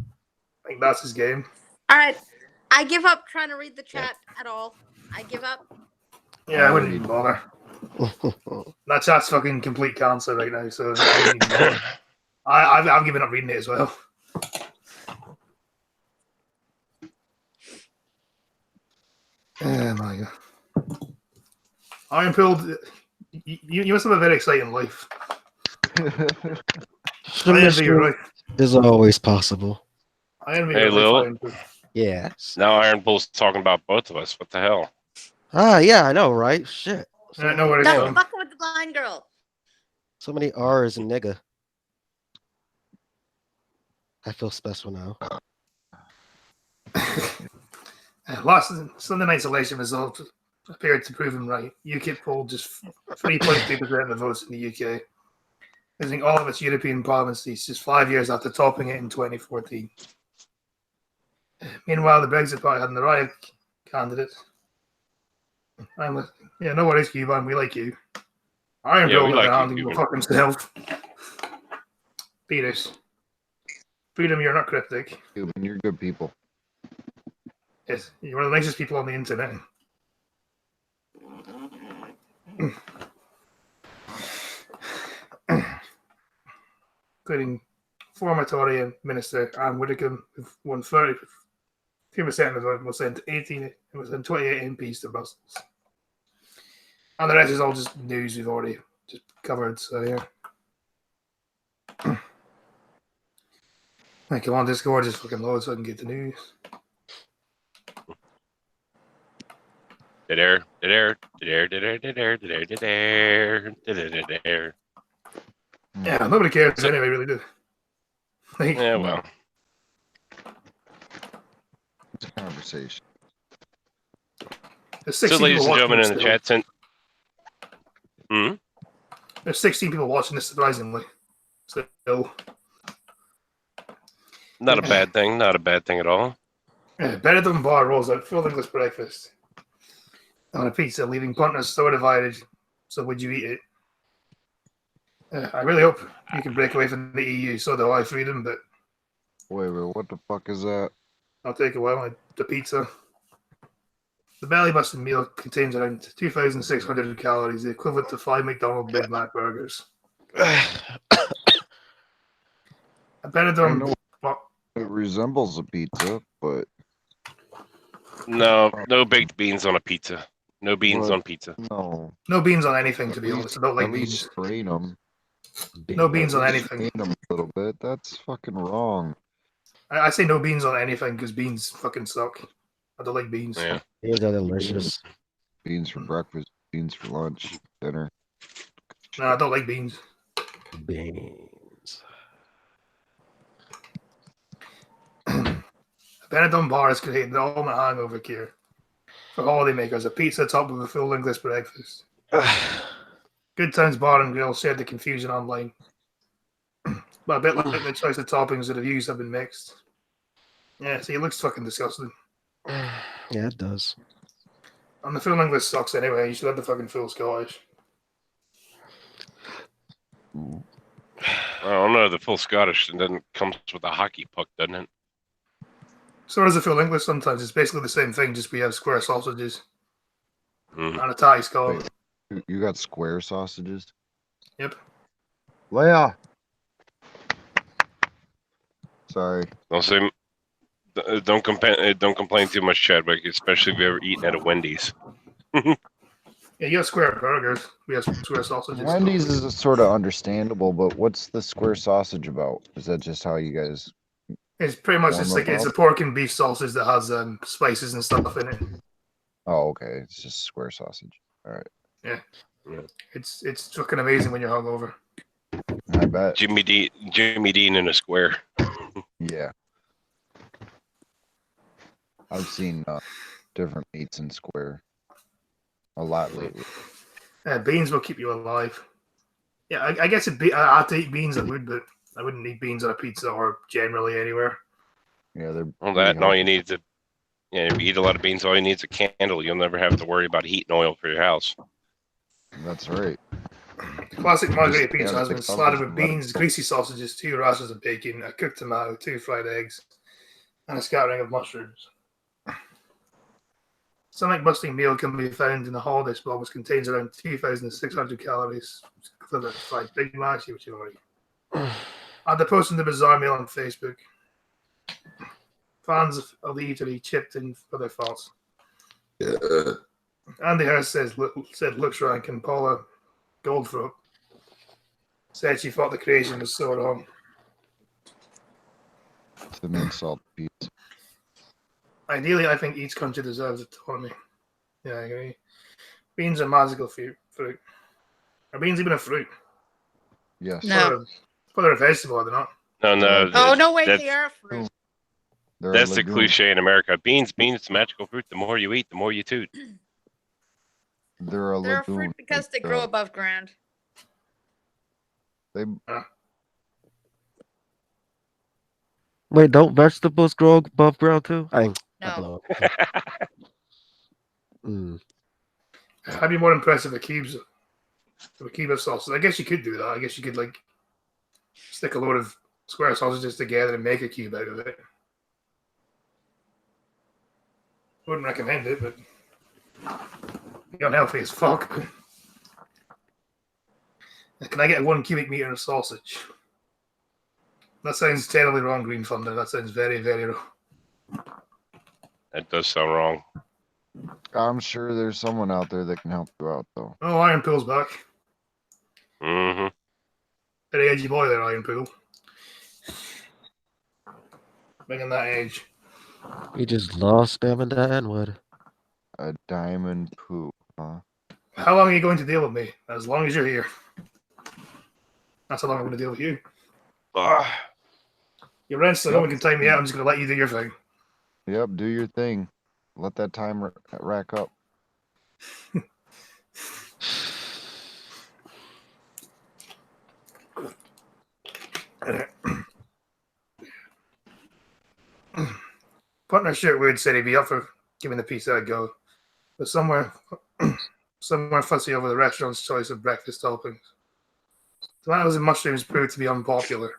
I think that's his game. All right, I give up trying to read the chat at all. I give up. Yeah, I wouldn't even bother. That chat's fucking complete cancer right now, so I wouldn't even bother. I've given up reading it as well. Oh my god. Iron Pill, you must have a very exciting life. I envy your life. Is always possible. I envy Hey, your Lil. life, Iron Pill. Yes. Now Iron Bull's talking about both of us. What the hell? Ah, yeah, I know, right? Shit. I know where it's Stop going. fucking with the blind girl. So many R's and nigga. I feel special now. Last Sunday night's election result appeared to prove him right. UKIP polled just 3.3% of the votes in the UK, losing all of its European parliament seats just 5 years after topping it in 2014. Meanwhile, the Brexit Party had an array of candidates. Yeah, no worries, Cuban. We like you. Iron Yeah, Bill we with like the you, hand and Cuban. go fuck himself. Peters. Freedom, you're not cryptic. Cuban, you're good people. Yes, you're one of the nicest people on the internet. Including former Tory Minister Anne Widdecombe, who won 30% of the vote, was sent 28 MPs to Brussels. And the rest is all just news we've already just covered, so yeah. Hey, come on, Discord, just fucking load so I can get the news. There. Yeah, nobody cares anyway, really do. Like, Yeah, well. It's a conversation. there's So, 16 ladies people and watching gentlemen this in the still. chat, There's 16 people watching this, surprisingly. Still. not a bad thing. Not a bad thing at all. Yeah, Benetton bar rolls out full English breakfast on a pizza, leaving partners so divided. So would you eat it? I really hope you can break away from the EU. So do I, freedom, but Wait, what the fuck is that? I'll take a while. The pizza. The belly busting meal contains around 2,600 calories, the equivalent to 5 McDonald's Big Mac burgers. A I Benetton. know it resembles a pizza, but No baked beans on a pizza. No beans What? on pizza. no. No beans on anything, to At be least- honest. I don't like At least beans. strain them. No beans on anything. Strain them a little bit. That's fucking wrong. I say no beans on anything because beans fucking suck. I don't like beans. Yeah. These are delicious. Beans for breakfast, beans for lunch, dinner. No, I don't like beans. Beans. A Benidorm bar has created the ultimate hangover cure for holidaymakers. A pizza topped with a full English breakfast. Good Times Bar and Grill shared the confusion online. But a bit like the choice of toppings, the reviews have been mixed. Yeah, see, it looks fucking disgusting. Yeah, it does. And the full English sucks anyway. You should have the fucking full Scottish. I don't know. The full Scottish and then comes with a hockey puck, doesn't it? So does the full English sometimes. It's basically the same thing, just we have square sausages Mm. and a Thai skull. Wait. You got square sausages? Yep. Leia! Sorry. Don't say. Don't complain too much, Chadwick. Especially if you ever eaten at a Wendy's. Yeah, you have square burgers. We have square sausages. Wendy's is sort of understandable, but what's the square sausage about? Is that just how you guys... It's pretty much just Warm like up it's a up? pork and beef sausage that has spices and stuff in it. Oh, okay. It's just square sausage. All right. It's fucking amazing when you're hungover. I bet. Jimmy Dean in a square. Yeah. I've seen different meats in square a lot lately. Beans will keep you alive. Yeah, I guess I have to eat beans. I would, but I wouldn't eat beans on a pizza or generally anywhere. Yeah, they're All pretty that and all you healthy. need to. Yeah, if you eat a lot of beans, all you need is a candle. You'll never have to worry about heating oil for your house. That's right. The classic margarita Just pizza add has the been slattered with sausage and let it- beans, greasy sausages, 2 rashers of bacon, a cooked tomato, 2 fried eggs, and a scattering of mushrooms. Stomach busting meal can be found in the holiday blog, which contains around 2,600 calories, equivalent to 5 Big Macs, which you already. Add the post in the bizarre meal on Facebook. Fans of the eatery chipped in for their thoughts. Andy Harris said looks rank, and Paula Goldthroat said she thought the creation was so wrong. It's an insult piece. Ideally, I think each country deserves autonomy. Yeah, I agree. Beans are magical fruit. Are beans even a fruit? Yes. No. But they're a vegetable, are they not? No. Oh no, wait, that's, they are a fruit. They're a That's the legume. cliche in America. Beans, magical fruit. The more you eat, the more you toot. They're a They're a legume. fruit because they grow above ground. They Wait, don't vegetables grow above ground too? I No. blow up. I'd be more impressed if a cube of sausage. I guess you could do that. I guess you could like stick a load of square sausages together and make a cube out of it. Wouldn't recommend it, but be unhealthy as fuck. Can I get 1 cubic meter of sausage? That sounds terribly wrong, Green Thunder. That sounds very, very wrong. That does sound wrong. I'm sure there's someone out there that can help you out, though. Oh, Iron Pool's back. Mm-hmm. Very edgy boy there, Iron Pool. Bringing that edge. You just love spamming that N-word. A diamond poo, huh? How long are you going to deal with me? As long as you're here. That's how long I'm going to deal with you. Your rent's so no one can time me out. I'm just going to let you do your thing. Yep, do your thing. Let that time rack up. Partner Shirtwood said he'd be up for giving the pizza a go, but somewhere fussy over the restaurant's choice of breakfast toppings. Tomatoes and mushrooms proved to be unpopular,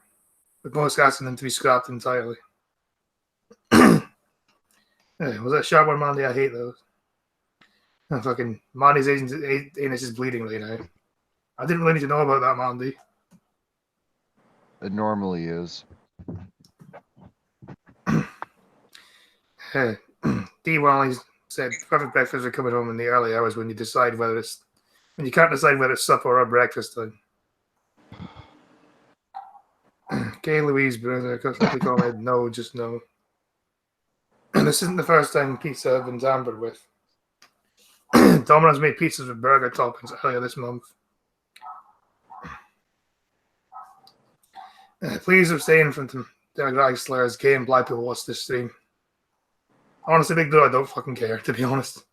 with most asking them to be scrapped entirely. Was that a sharp one, Mandy? I hate those. Oh, fucking Mandy's anus is bleeding right now. I didn't really need to know about that, Mandy. It normally is. D. Wally said perfect breakfast are coming home in the early hours when you can't decide whether it's supper or breakfast time. Kay Louise Bruner, cosmetic comment, no, just no. This isn't the first time pizza have been tampered with. Domino's made pizzas with burger toppings earlier this month. Please abstain from demographic slurs. Kay and Black people watch this stream. Honestly, Big Blue, I don't fucking care, to be honest.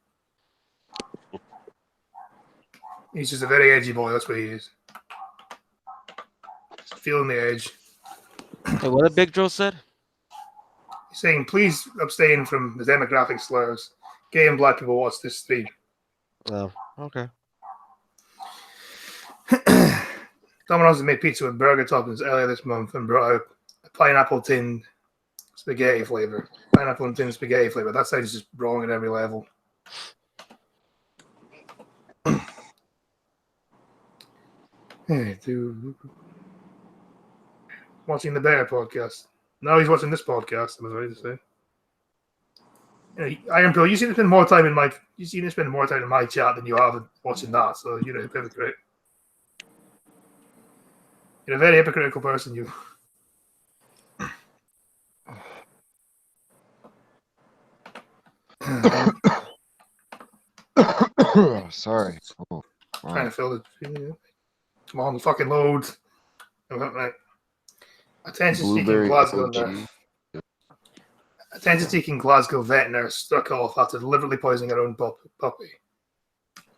He's just a very edgy boy, that's what he is. Just feeling the edge. Hey, what did Big Joe said? He's saying, please abstain from the demographic slurs. Gay and black people watch this stream. Oh, okay. Domino's made pizza with burger toppings earlier this month and brought out a pineapple tin spaghetti flavor. Pineapple and tin spaghetti flavor. That sounds just wrong at every level. Watching the Bear podcast. No, he's watching this podcast, I was ready to say. Iron Pill, you seem to spend more time in my chat than you have watching that, so you're a hypocrite. You're a very hypocritical person, you. Sorry. Oh, wow. Trying to fill it. Come on, fucking load. Right. Attention-seeking Glasgow nurse. Attention-seeking Glasgow vet nurse struck off after deliberately poisoning her own puppy.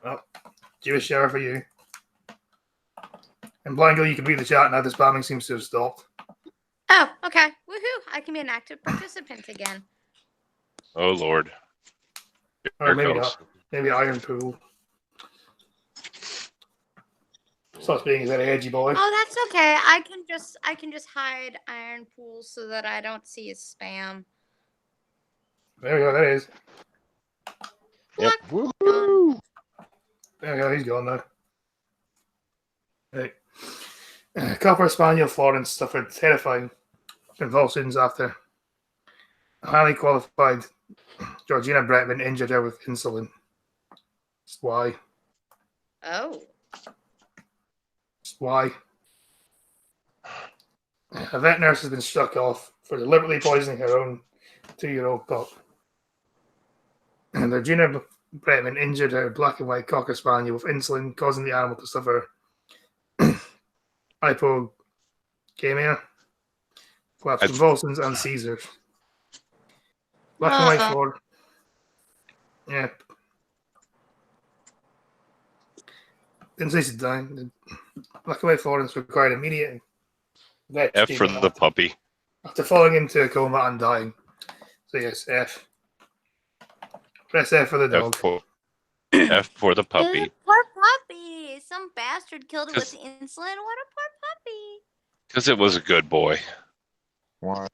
Well, Jewish sheriff for you. And Blanco, you can read the chat now. The spamming seems to have stopped. Oh, okay. Woohoo! I can be an active participant again. Oh Lord. Or Here maybe comes. not. Maybe Iron Pool. Starts being a very edgy boy. Oh, that's okay. I can just hide Iron Pool so that I don't see his spam. There we go. There it is. Yep. Woo! There we go. He's gone now. Right. Copper Spaniel Florence suffered terrifying convulsions after a highly qualified Georgina Bretman injured her with insulin. That's why. Oh. That's why. A vet nurse has been struck off for deliberately poisoning her own 2-year-old pup. And Georgina Bretman injured her black and white Cocker Spaniel with insulin, causing the animal to suffer hypogamia, collapse convulsions, and seizures. Black and white Florence. Yeah. Didn't say she's dying. Black and white Florence required immediate vet F for the puppy. after falling into a coma and dying. So yes, F. Press F for the dog. F for the puppy. Poor puppy. Some bastard killed it with insulin. What a poor puppy. Because it was a good boy. Why?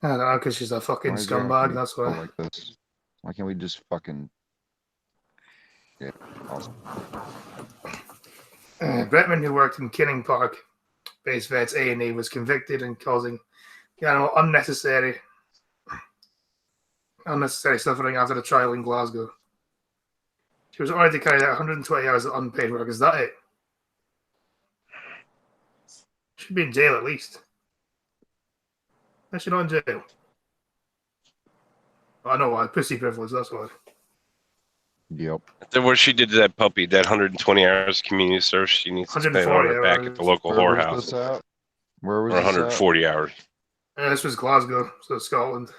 I don't know, because she's a fucking Why is there scumbag, that's people why. like this? Why can't we just fucking... Yeah, awesome. Bretman, who worked in Kinning Park Base Vets A&E, was convicted in causing the animal unnecessary suffering after the trial in Glasgow. She was ordered to carry out 120 hours of unpaid work. Is that it? Should be in jail at least. Is she not in jail? I know why. Pussy privilege, that's why. Yep. Then what she did to that puppy, that 120 hours community service, she needs to spend on 140 it back hours. at the local Where was whorehouse. this at? Where was Or this 140 hours. This was Glasgow, so Scotland.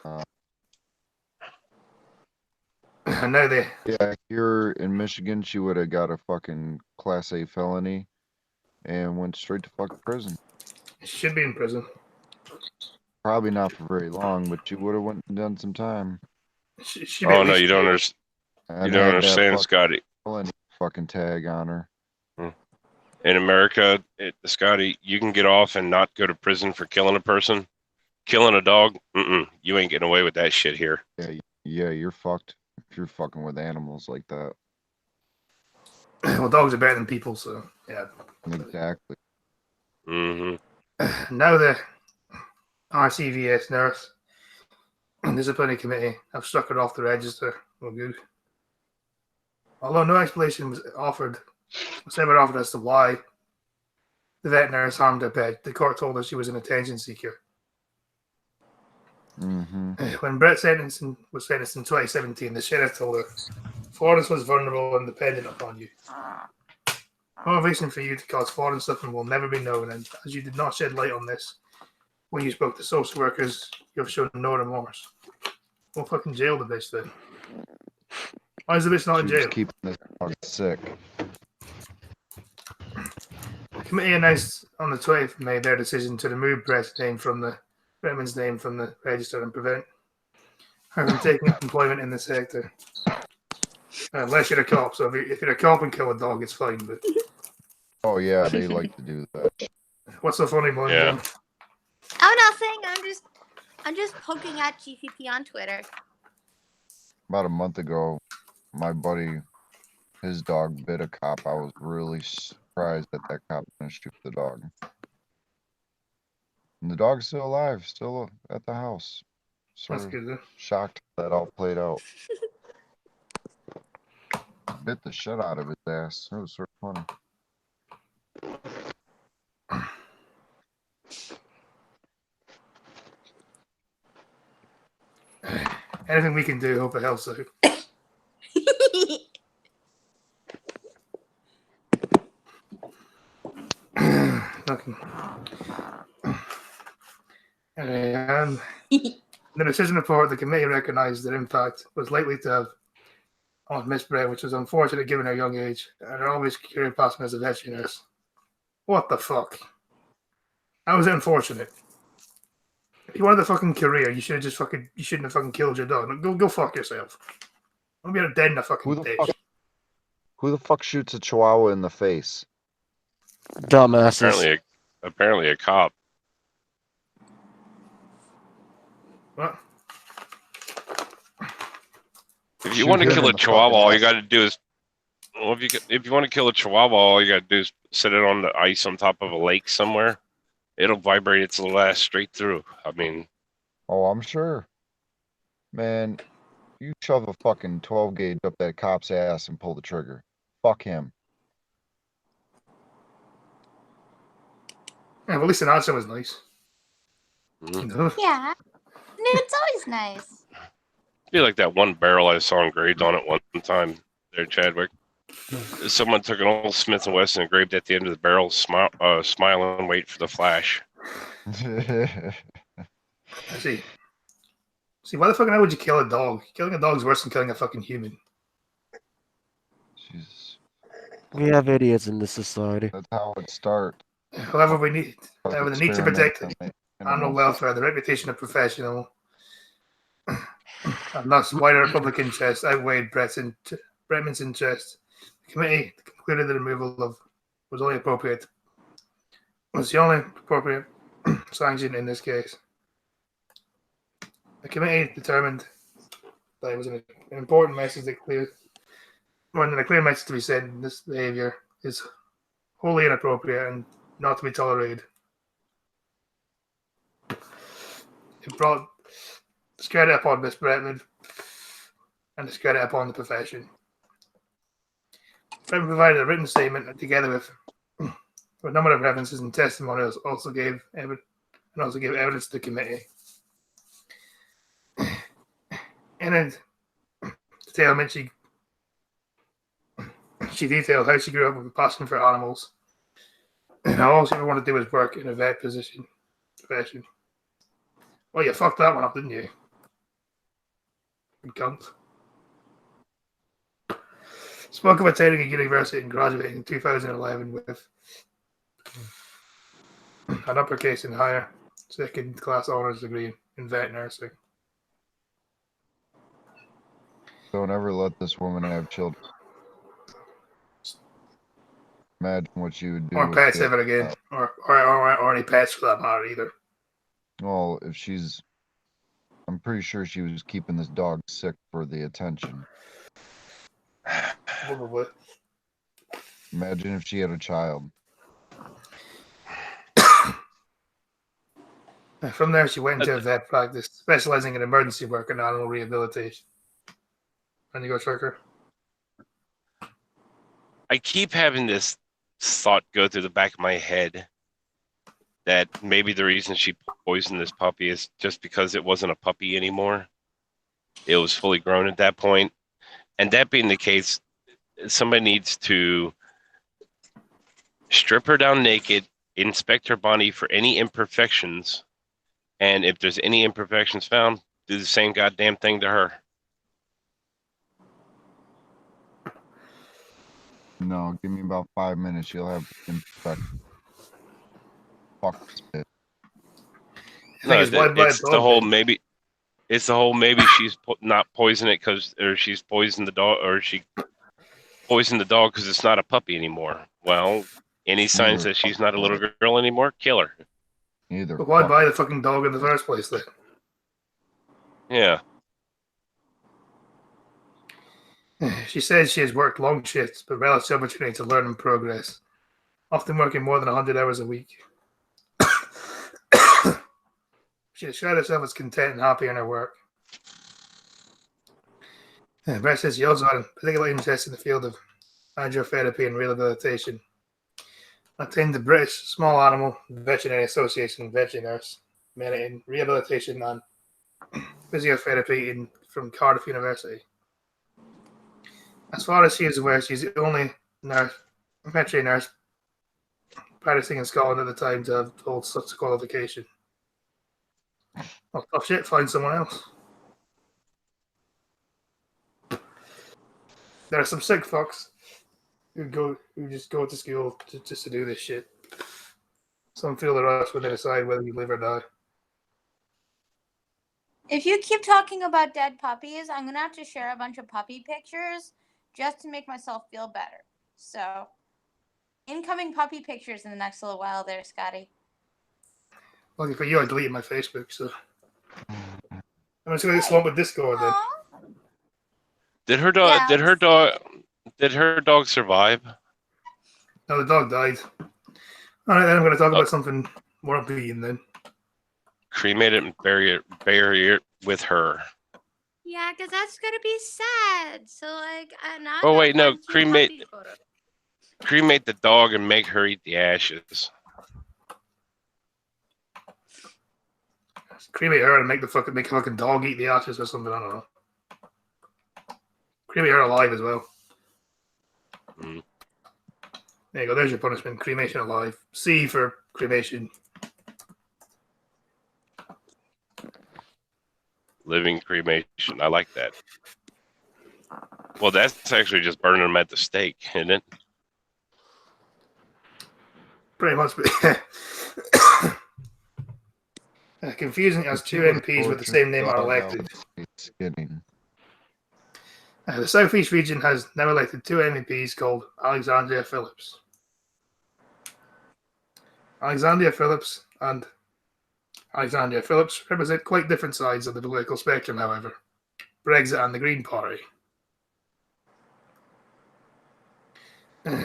And now they... at? Yeah, here in Michigan, she would have got a fucking Class A felony and went straight to fucking prison. She should be in prison. Probably not for very long, but she would have went and done some time. She be Oh at no, least- you don't understand. And You don't had that understand, fucking Scotty. felony fucking tag on her. In America, Scotty, you can get off and not go to prison for killing a person. Killing a dog, you ain't getting away with that shit here. Yeah, you're fucked if you're fucking with animals like that. Well, dogs are better than people, so yeah. Exactly. Mm-hmm. Now the RCVS nurse and disciplinary committee have struck her off the register. Well, good. Although no explanation was ever offered as to why the vet nurse harmed her pet, the court told her she was an attention seeker. Mm-hmm. When Brett was sentenced in 2017, the sheriff told her, Florence was vulnerable and dependent upon you. Motivation for you to cause Florence suffering will never be known, and as you did not shed light on this when you spoke to social workers, you have shown no remorse. We'll fucking jail the bitch then. Why is the bitch not in She was jail? keeping this dog sick. The committee announced on the 20th of May their decision to remove Brett's name from the Bretman's name from the register and prevent her from taking up employment in the sector. Unless you're a cop, so if you're a cop and kill a dog, it's fine. But Oh yeah, they like to do that. what's so funny, Bon? Yeah. Oh, nothing. I'm just poking at GPP on Twitter. About a month ago, my buddy, his dog bit a cop. I was really surprised that that cop didn't shoot the dog. And the dog's still alive, still at the house. Sort That's of good. Though. shocked that all played out. Bit the shit out of his ass. It was sort of funny. Anything we can do, hope it helps out. Nothing. Anyway, in the decision report, the committee recognised their impact was likely to have on Miss Brett, which was unfortunate given her young age and her always career passing as a veteraness. What the fuck? How was it unfortunate? If you wanted a fucking career, you should have just fucking. You shouldn't have fucking killed your dog. Go fuck yourself. Don't be dead in a fucking Who the ditch. fuck? Who the fuck shoots a chihuahua in the face? Dumbasses. Apparently a cop. What? If you Shoot want to him kill in a the chihuahua, fucking all you ass. got to do is, well, if you want to kill a chihuahua, all you got to do is set it on the ice on top of a lake somewhere. It'll vibrate its little ass straight through. I mean, Oh, I'm sure. Man, you shove a fucking 12 gauge up that cop's ass and pull the trigger. Fuck him. Yeah, well, at least the answer was nice. Mhm. You know? Yeah. It's always nice. be like that one barrel I saw engraved on it one time there, Chadwick. Someone took an old Smith & Wesson, engraved at the end of the barrel, smile and wait for the flash. See, why the fucking hell would you kill a dog? Killing a dog's worse than killing a fucking human. Jesus. We have idiots in this society. That's how it starts. However, we need the need to protect animal animals. welfare, the reputation of professional, and thus wider public interest outweighed Bretman's interest. The committee concluded the removal of was the only appropriate sanction in this case. The committee determined that it was an important message that a clear message to be sent. This behaviour is wholly inappropriate and not to be tolerated. It brought discredit upon Miss Bretman and discredit upon the profession. Bretman provided a written statement together with a number of references and testimonials. Also gave evidence to the committee. In a detailment, she detailed how she grew up with a passion for animals, and all she ever wanted to do was work in a vet profession. Well, you fucked that one up, didn't you? You cunt. Spoke of attending a university and graduating in 2011 with an uppercase and higher second-class honours degree in vet nursing. Don't ever let this woman have children. Imagine what you would do. Or with pets it. ever again. Or any pets for that matter either. Well, if she's... I'm pretty sure she was keeping this dog sick for the attention. Probably. Imagine if she had a child. From there, she went into a vet practice, specializing in emergency work and animal rehabilitation. And you go, Trucker? I keep having this thought go through the back of my head that maybe the reason she poisoned this puppy is just because it wasn't a puppy anymore. It was fully grown at that point. And that being the case, somebody needs to strip her down naked, inspect her body for any imperfections, and if there's any imperfections found, do the same goddamn thing to her. No, give me about 5 minutes. You'll have infection. Fuck spit. I think it's wide by a it's the dog. whole then. maybe. It's the whole maybe she's not poisoning it because, or she's poisoned the dog, or she poisoned the dog because it's not a puppy anymore. Well, any signs Neither that she's fuck not a little dog. girl anymore, kill her. Either. But why fuck. buy the fucking dog in the first place then? Yeah. She says she has worked long shifts, but relish the opportunity to learn and progress, often working more than 100 hours a week. She described herself as content and happy in her work. Brett says she also had a particular interest in the field of hydrotherapy and rehabilitation. Attended the British Small Animal Veterinary Association veterinary nurse, mainly in rehabilitation and physiotherapy from Cardiff University. As far as she is aware, she's the only veterinary nurse practicing in Scotland at the time to have hold such a qualification. Well, tough shit, find someone else. There are some sick fucks who just go to school just to do this shit. Some feel the rush when they decide whether you live or die. If you keep talking about dead puppies, I'm gonna have to share a bunch of puppy pictures just to make myself feel better. So, incoming puppy pictures in the next little while there, Scotty. Lucky for you, I deleted my Facebook, so I'm just gonna get swamped with Discord then. Aw. Did her dog? Yeah, Did her dog survive? No, the dog died. Alright, then I'm gonna talk about something more upbeat then. Cremate it and bury it with her. Yeah, because that's gonna be sad. So like, now Oh, I wait, no, got cute cremate- puppy photos. Cremate the dog and make her eat the ashes. Cremate her and make a fucking dog eat the ashes or something, I don't know. Cremate her alive as well. Mm. There you go, there's your punishment. Cremation alive. C for cremation. Living cremation. I like that. Well, that's actually just burning them at the stake, isn't it? Pretty much. Confusing as two MPs with the same name are elected. It's getting. The Southeast region has now elected two MEPs called Alexandria Phillips. Alexandria Phillips and Alexandria Phillips represent quite different sides of the political spectrum, however. Brexit and the Green Party.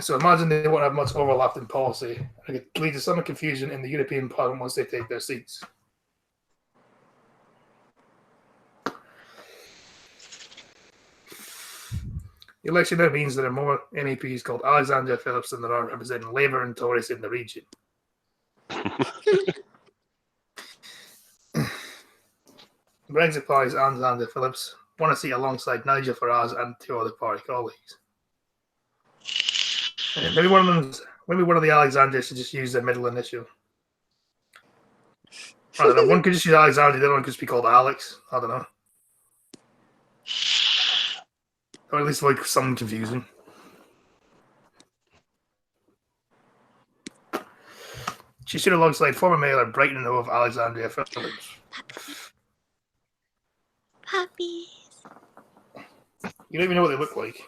So imagine they won't have much overlap in policy. It could lead to some confusion in the European Parliament once they take their seats. The election now means there are more MEPs called Alexandria Phillips than there are representing Labour and Tories in the region. Brexit party's Alexandria Phillips want to see alongside Nigel Farage and two other party colleagues. Maybe one of the Alexandrias should just use their middle initial. I don't know. One could just use Alexandria, the other one could just be called Alex. I don't know. Or at least like some confusion. She stood alongside former Mayor Brighton and Hove Alexandria Phillips. Puppies. You don't even know what they look like.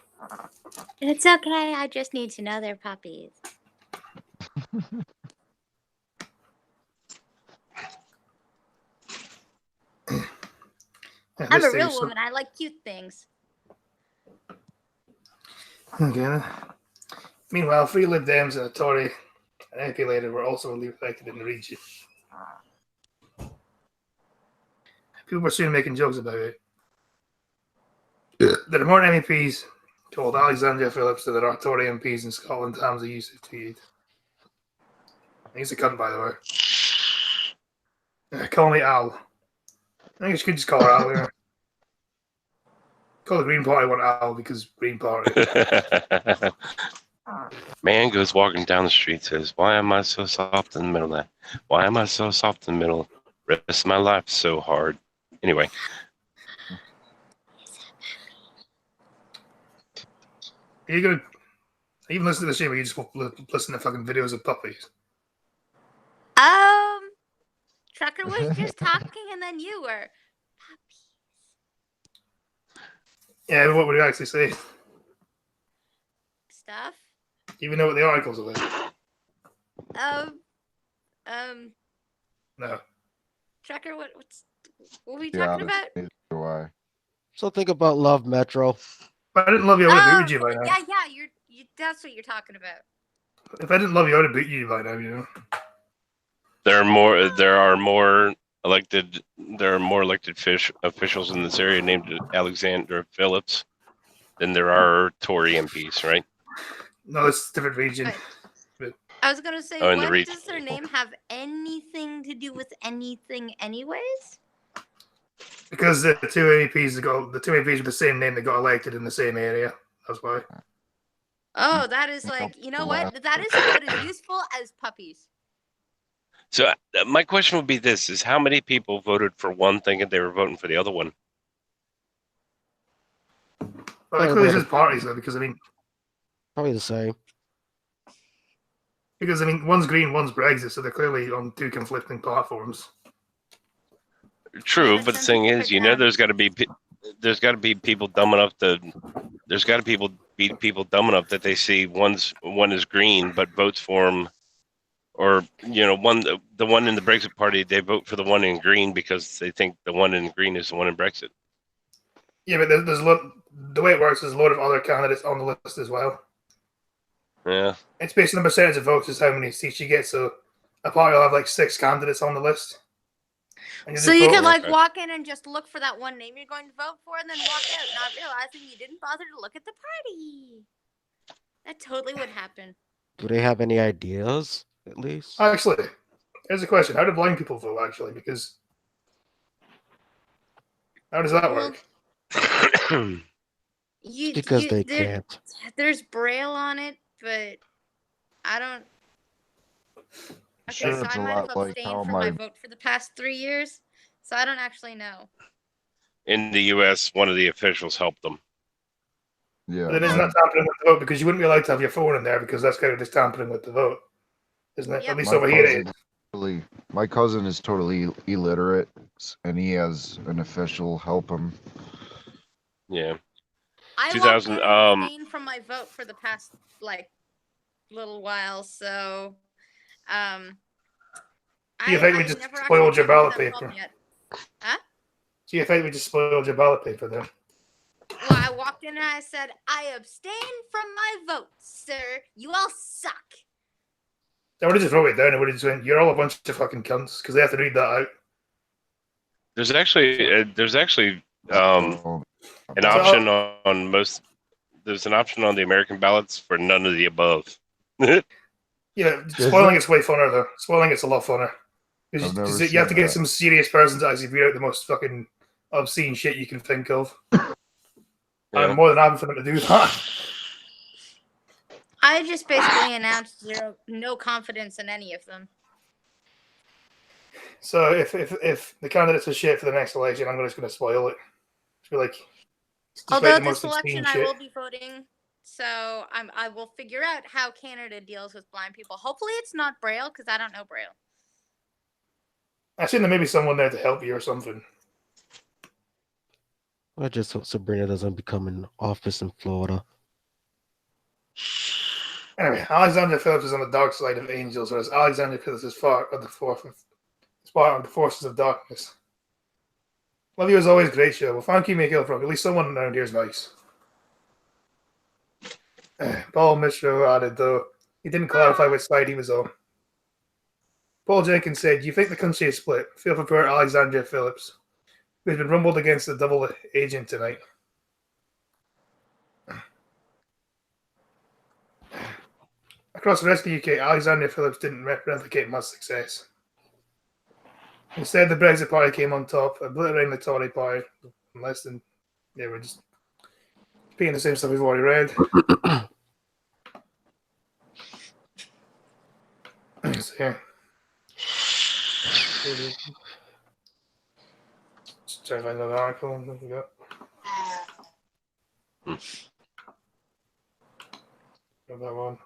It's okay. I just need to know they're puppies. I'm a real woman. I like cute things. Okay. Then. Meanwhile, three Lib Dems and a Tory and MP later were also elected in the region. People were soon making jokes about it. There are more MEPs called Alexandria Phillips than there are Tory MPs in Scotland, Hamza Yusuf tweeted. He's a cunt, by the way. Call me Al. I think you could just call her Al. Yeah. Call the Green Party one Al because Green Party. Man goes walking down the street, says, "Why am I so soft in the middle? Why am I so soft in the middle? Rest of my life so hard." Anyway, Are you gonna even listen to the stream? Or you just listen to fucking videos of puppies? Trucker was just talking, and then you were. Yeah, what would you actually say? Stuff. Do you even know what the articles are about? No. Trucker, what were we Yeah, talking about? neither do I. So think about Love Metro. If I didn't love you, I would have booted you by now. Yeah, that's what you're talking about. If I didn't love you, I would have booted you by now. You know. there are more elected officials in this area named Alexander Phillips than there are Tory MPs, right? No, it's a different region. Right. I was gonna say, Oh, in the what region. does their name have anything to do with anything, anyways? Because the two MPs with the same name that got elected in the same area. That's why. Oh, that is like, you know what? That is about as useful as puppies. So my question would be this: is how many people voted for one thing and they were voting for the other one? Well, clearly it's just parties though, because I mean, Probably the same. one's Green, one's Brexit, so they're clearly on two conflicting platforms. True, Yeah, but the some thing people is, pick there's that. got to be people dumb enough to. There's got to be people dumb enough that they see one is green but votes for him, or the one in the Brexit party, they vote for the one in green because they think the one in green is the one in Brexit. Yeah, but there's a lot. The way it works is a lot of other candidates on the list as well. Yeah. It's based on the percentage of votes is how many seats you get. So a party will have like 6 candidates on the list. And So you could Okay. walk in and just look for that one name you're going to vote for, and then walk out, not realizing you didn't bother to look at the party. That totally would happen. Do they have any ideas, at least? Actually, here's a question: how do blind people vote? Actually, because how does that work? Because they can't. There's Braille on it, but I don't. Okay, Sure, so it's I a might have lot like abstained how from my vote for the past 3 years, so I don't actually know. In the U.S., one of the officials helped them. Yeah, But it is not tampering with the vote because you wouldn't be allowed to have your phone in there because that's kind of just tampering with the vote, isn't it? Yep. At least my over here it cousin is. my cousin is totally illiterate, and he has an official help him. Yeah. I 2000, walked in and abstained from my vote for the past little while, so Do you think we just never spoiled your actually came to ballot that problem paper? yet. Huh? Do you think we just spoiled your ballot paper then? Well, I walked in and I said, I abstain from my vote, sir. You all suck. I would have just wrote it down and would have just went, you're all a bunch of fucking cunts because they have to read that out. There's actually Oh, an option on most. There's an option on the American ballots for none of the above. Yeah, Is spoiling it? it's way funner though. Spoiling it's a lot funner. I've never Because seen you have to get that. some serious person to actually read out the most fucking obscene shit you can think of. Yeah. I'm more than happy for them to do that. I just basically announced no confidence in any of them. So if the candidates are shit for the next election, I'm just going to spoil it. Just be like, just Although write the this most obscene election I shit. will be voting, so I will figure out how Canada deals with blind people. Hopefully it's not Braille, because I don't know Braille. I assume there may be someone there to help you or something. I just hope Sabrina doesn't become an office in Florida. Anyway, Alexander Phillips is on the dark side of angels, whereas Alexander Phillips is part of the forces of darkness. Love you as always, great show. Well, thank you, Mikhail, from at least someone around here is nice. Paul Mistro added, though, he didn't clarify which side he was on. Paul Jenkins said, you think the country is split? Feel prepared, Alexander Phillips, who's been rumbled against the double agent tonight. Across the rest of the UK, Alexander Phillips didn't replicate much success. Instead, the Brexit Party came on top, obliterating the Tory Party. Less than, yeah, we're just repeating the same stuff we've already read. So, yeah. trying to find another article. What we got? Got that one.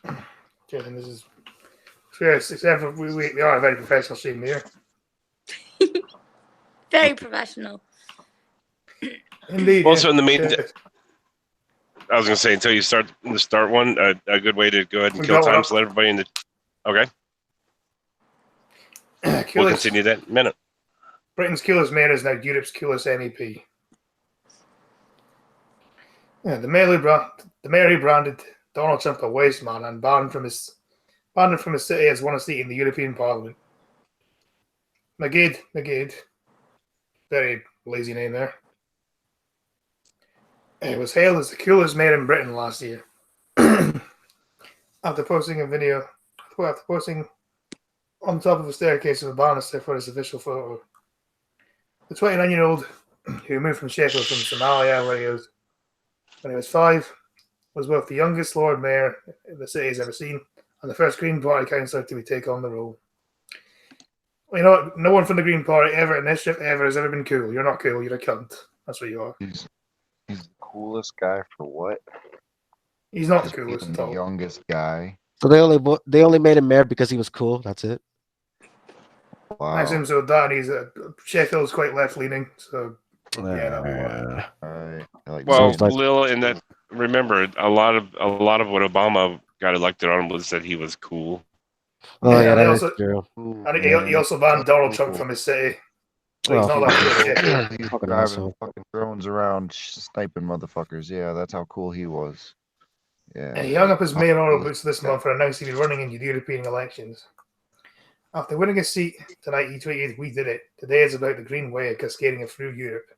Okay, and this is. Yes, except for we are a very professional stream here. Very professional. Indeed. Also, yeah. in the meantime, Yeah. I was gonna say until you start one, a good way to go ahead and We kill got one time. up. So let everybody in the. Okay, we'll Coolest, continue that in a minute. Britain's coolest mayor is now Europe's coolest MEP. Yeah, the mayor who branded Donald Trump a waste man and banned him from his city has won a seat in the European Parliament. McGade, very lazy name there. It was hailed as the coolest mayor in Britain last year. After posting on top of a staircase of a banister for his official photo. The 29-year-old who moved from Sheffield from Somalia when he was 5 was both the youngest Lord Mayor the city has ever seen and the first Green Party councillor to take on the role. Well, you know what? No one from the Green Party ever in this ship ever has ever been cool. You're not cool. You're a cunt. That's what you are. He's the coolest guy for what? He's not the Just coolest being at the all. youngest guy. So they only made him mayor because he was cool. That's it. Wow. I assume so. That and he's Sheffield's quite left leaning, so yeah, that'll be why. Alright, I like Well, Sounds like- Lil, in that, remember a lot of what Obama got elected on was that he was cool. Oh Yeah, yeah, they that is also- true. Ooh, And man. he also banned Donald Trump from his city. So he's Well, not that cool. Sheffield. He's Fucking driving asshole. fucking drones around, sniping motherfuckers. Yeah, that's how cool he was. Yeah. And he hung up his mayoral boots this month and announced he'd be running in the European elections. After winning his seat tonight, he tweeted, "We did it. Today is about the green wave cascading through Europe.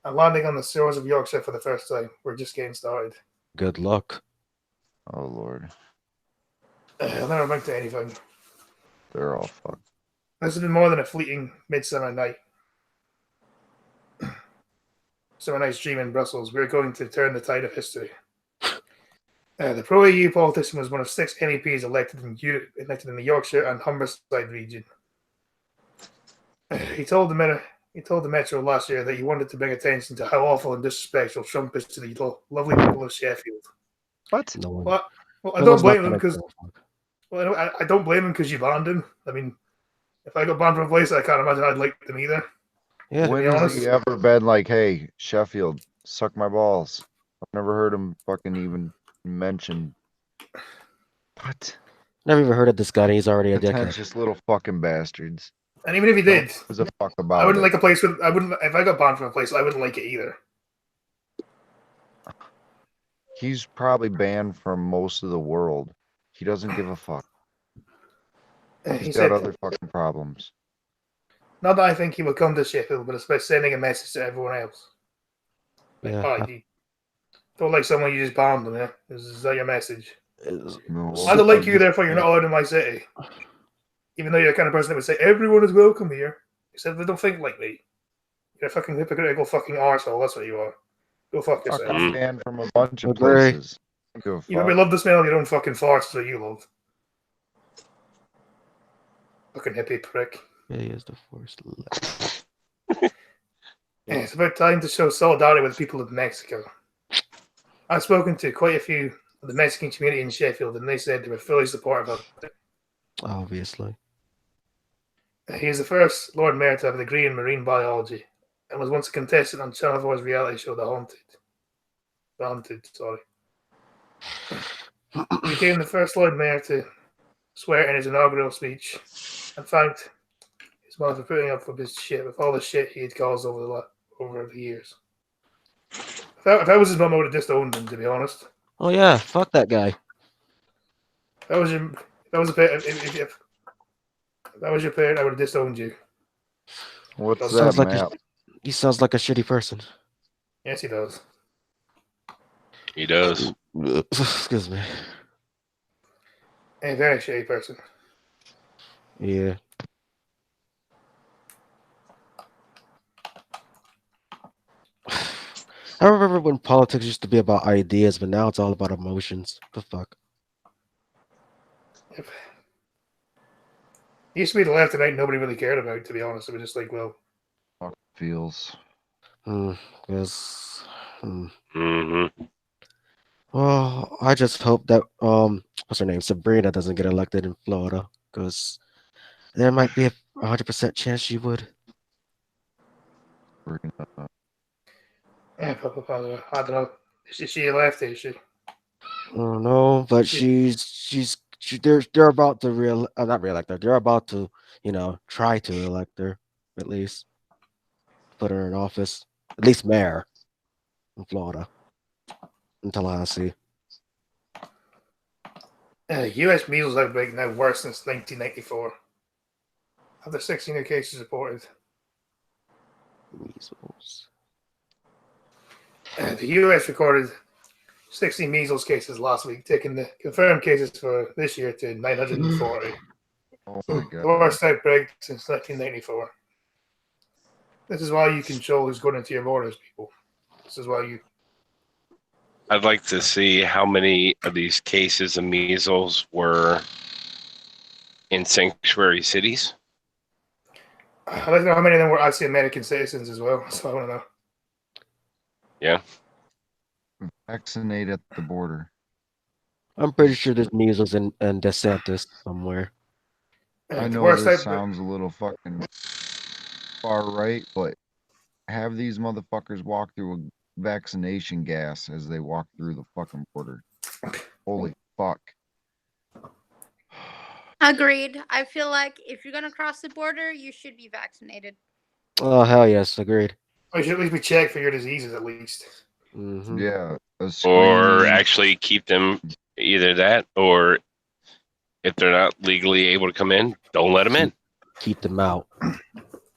And landing on the shores of Yorkshire for the first time. We're just getting started." Good luck. Oh lord, I'll never amount to anything. they're all fucked. This has been more than a fleeting midsummer night. Summer night's dream in Brussels. We're going to turn the tide of history. The pro-EU politician was one of 6 MEPs elected in the Yorkshire and Humberside region. He told the Metro last year that he wanted to bring attention to how awful and disrespectful Trump is to the lovely people of Sheffield. What? No one. Well, I no don't one's not blame him gonna because give a fuck. I don't blame him because you banned him. I mean, if I got banned from a place, I can't imagine I'd like them either. Yeah. When be has honest. he ever been like, "Hey, Sheffield, suck my balls"? I've never heard him fucking even mention. What? Never even heard of this guy. And he's already a dickhead. Pretentious little fucking bastards. And even if he did, Who's a fuck about I wouldn't it? like a place with. I wouldn't if I got banned from a place. I wouldn't like it either. He's probably banned from most of the world. He doesn't give a fuck. He He's said, got other fucking problems. "Not that I think he will come to Sheffield, but it's about sending a message to everyone else. Like, Yeah. oh, you don't like someone, you just banned them. Yeah, is that your message? No, I don't like you, therefore you're not allowed in my city. Even though you're the kind of person that would say everyone is welcome here, except they don't think like me. You're a fucking hypocritical fucking arsehole. That's what you are. Go fuck Fuck, yourself. I'm banned from a bunch of Agree. places. Don't give a You probably fuck. love the smell of your own fucking farts that you love. Fucking hippie prick. Yeah, he is the first. Yeah, it's about time to show solidarity with the people of Mexico. I've spoken to quite a few of the Mexican community in Sheffield, and they said they were fully supportive of it. Obviously. He is the first Lord Mayor to have a degree in marine biology, and was once a contestant on Channel 4's reality show The Haunted. He became the first Lord Mayor to swear in his inaugural speech, and thanked his mother for putting up with his shit, with all the shit he had caused over the years. If I was his mum, I would have disowned him, to be honest. Oh yeah, fuck that guy. If that was your parent, I would have disowned you. What's that Sounds like map? he sounds like a shitty person. Yes, he does. He does. Excuse me. A very shitty person. Yeah. I remember when politics used to be about ideas, but now it's all about emotions. The fuck? used to be the left and right nobody really cared about, to be honest. It was just like, well, Fuck feels. Yes. Hmm. Well, I just hope that what's her name, Sabrina, doesn't get elected in Florida, because there might be a 100% chance she would. We're gonna, I don't know. Is she a lefty? Is she? I don't know, but they're about to not reelect her. They're about to, try to elect her, at least put her in office, at least mayor in Florida, in Tallahassee. U.S. measles outbreak now worse since 1994. After 16 new cases reported. Measles. The U.S. recorded 16 measles cases last week, taking the confirmed cases for this year to 940. oh my The god. worst outbreak since 1994. This is why you control who's going into your borders, people. This is why you. I'd like to see how many of these cases of measles were in sanctuary cities. I'd like to know how many of them were actually American citizens as well. So I want to know. Yeah. Vaccinate at the border. I'm pretty sure there's measles in DeSantis somewhere. I The know worst this outbreak. sounds a little fucking far right, but have these motherfuckers walk through a vaccination gas as they walk through the fucking border. Holy fuck. Agreed. I feel like if you're gonna cross the border, you should be vaccinated. Oh hell yes, agreed. You should at least be checked for your diseases, at least. Hmm. Yeah. A Or screening. actually keep them either that, or if they're not legally able to come in, don't let them in. Keep them out. Well,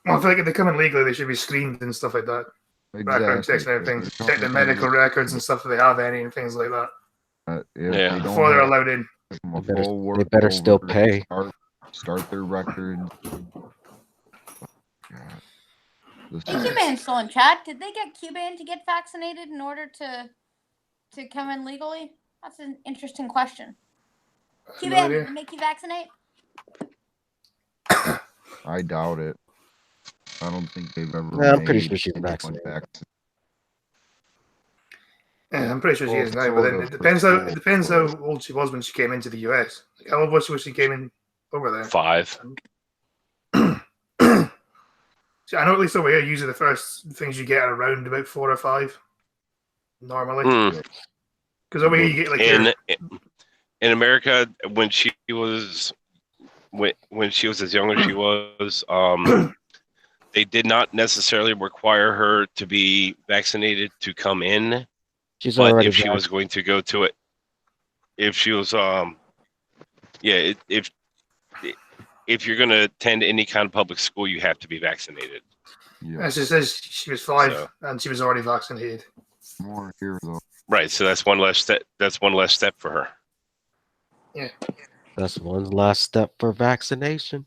I feel like if they come in legally, they should be screened and stuff like that. Background checks and everything. If they're Check their coming in medical with- records and stuff if they have any and things like that if Yeah. they don't before they're have allowed in. them a They better- full they better work still over, pay. Start their records. God. This Hey, is- Cuban's still in chat. Did they get Cuban to get vaccinated in order to come in legally? That's an interesting question. No Cuban, idea. make you vaccinate? I doubt it. I don't think they've ever Yeah, I'm pretty made sure she's anyone vaccinated. vaccinated. Yeah, I'm pretty sure she Well, is now, but then sort it of, depends but how still. it depends how old she was when she came into the US. Like, how old was she when she came in over there? 5. See, I know at least over here, usually the first things you get are around about 4 or 5, normally. Mm. Because over here you get like your In America, when she was as young as she was, they did not necessarily require her to be vaccinated to come in. She's But already if she was going to go to it, if she was if you're going to attend any kind of public school, you have to be vaccinated. Yeah. as it says, she was 5 So- and she was already vaccinated. More here though. Right. So that's one less step. That's one less step for her. That's one last step for vaccination.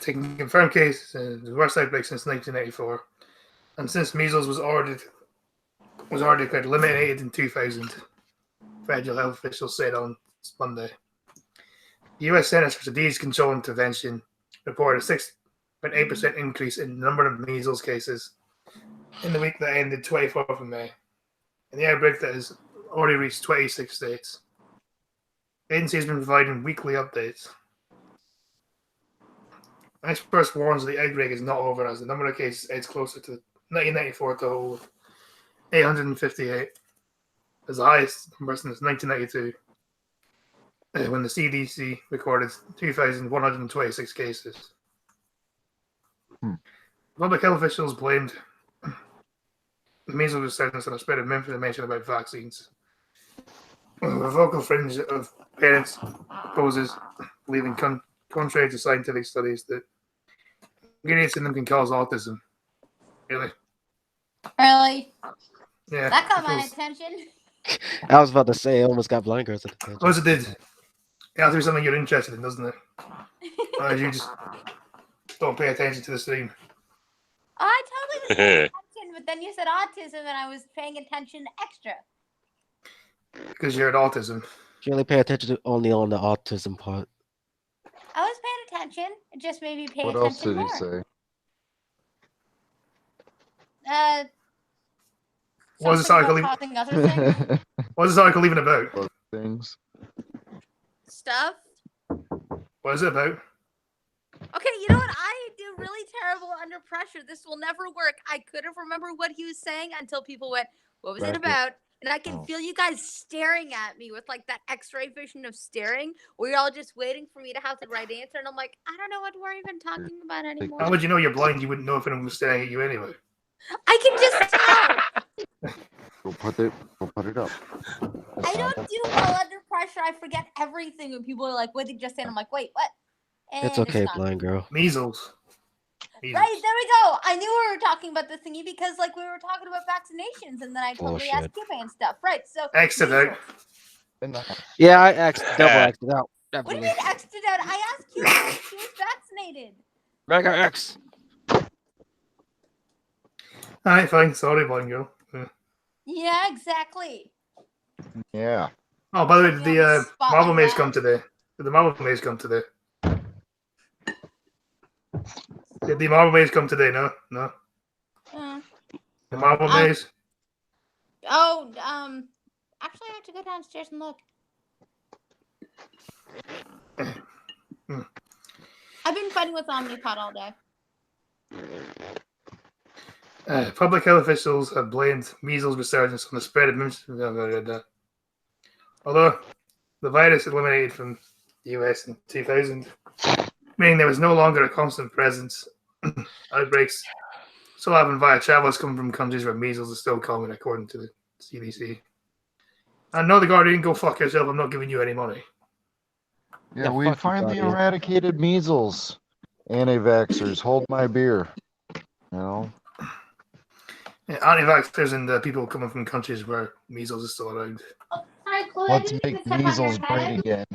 Taking confirmed cases, the worst outbreak since 1984, and since measles was already declared eliminated in 2000, federal health officials said on Monday. The U.S. Centers for Disease Control and Prevention reported a 6.8% increase in the number of measles cases in the week that ended 24th of May, and the outbreak that has already reached 26 states. The agency has been providing weekly updates. Experts warns the outbreak is not over as the number of cases edges closer to 1994 total of 858, as the highest number since 1992, when the CDC recorded 2,126 cases. Public health officials blamed the measles resurgence on a spread of misinformation about vaccines. A vocal fringe of parents opposes believing contrary to scientific studies that ingredients in them can cause autism. Really? Really? Yeah. That caught my Because- attention. I was about to say, I almost got blind girls at the Because it did. It has to be something you're interested in, doesn't it? Otherwise, you just don't pay attention to the stream. I totally was paying attention, but then you said autism, and I was paying attention extra. Because you're at autism. You only pay attention to only on the autism part. I was paying attention. It just made me pay What attention else did more. he say? What is this Something article? about causing other things. What is this article even about? Those things. Stuff. What is it about? Okay, you know what? I do really terrible under pressure. This will never work. I couldn't remember what he was saying until people went, "What was it Right. about?" And I can Oh. feel you guys staring at me with like that X-ray vision of staring, where you're all just waiting for me to have the right answer, and I'm like, I don't know what we're even talking about anymore. How would you know you're blind? You wouldn't know if anyone was staring at you anyway. I can just tell. Go put it up. I don't do well under pressure. I forget everything when people are like, "What did you just say?" And I'm like, "Wait, what?" And It's okay, gone. blind girl. Measles. Right, there we go. I knew we were talking about the thingy because like we were talking about vaccinations and then I totally asked Bullshit. Kipa and stuff. Right, so Exit out. measles. Yeah, I double X'd it out. What do you Definitely. mean X'd it out? I asked Kipa if she was vaccinated. Mega X. Alright, fine. Sorry, blind girl. Yeah. Yeah, exactly. Yeah. Oh, by the way, did Yeah, the spot Marvel like Maze that. come today? Did the Marvel Maze come today? Did the Marvel Maze come today? No, no. The Marvel Maze. Oh, actually I have to go downstairs and look. I've been fighting with Omnipod all day. Public health officials have blamed measles resurgence on the spread of although the virus eliminated from the US in 2000, meaning there was no longer a constant presence. Outbreaks still happen via travelers coming from countries where measles is still common, according to the CDC. And no, the Guardian, go fuck yourself. I'm not giving you any money. Yeah, Yeah, we fuck you, finally Guardian. eradicated measles. Anti-vaxxers, hold my beer. You know? Yeah, anti-vaxxers and people coming from countries where measles is still around. Hi, Chloe. Let's make measles great again.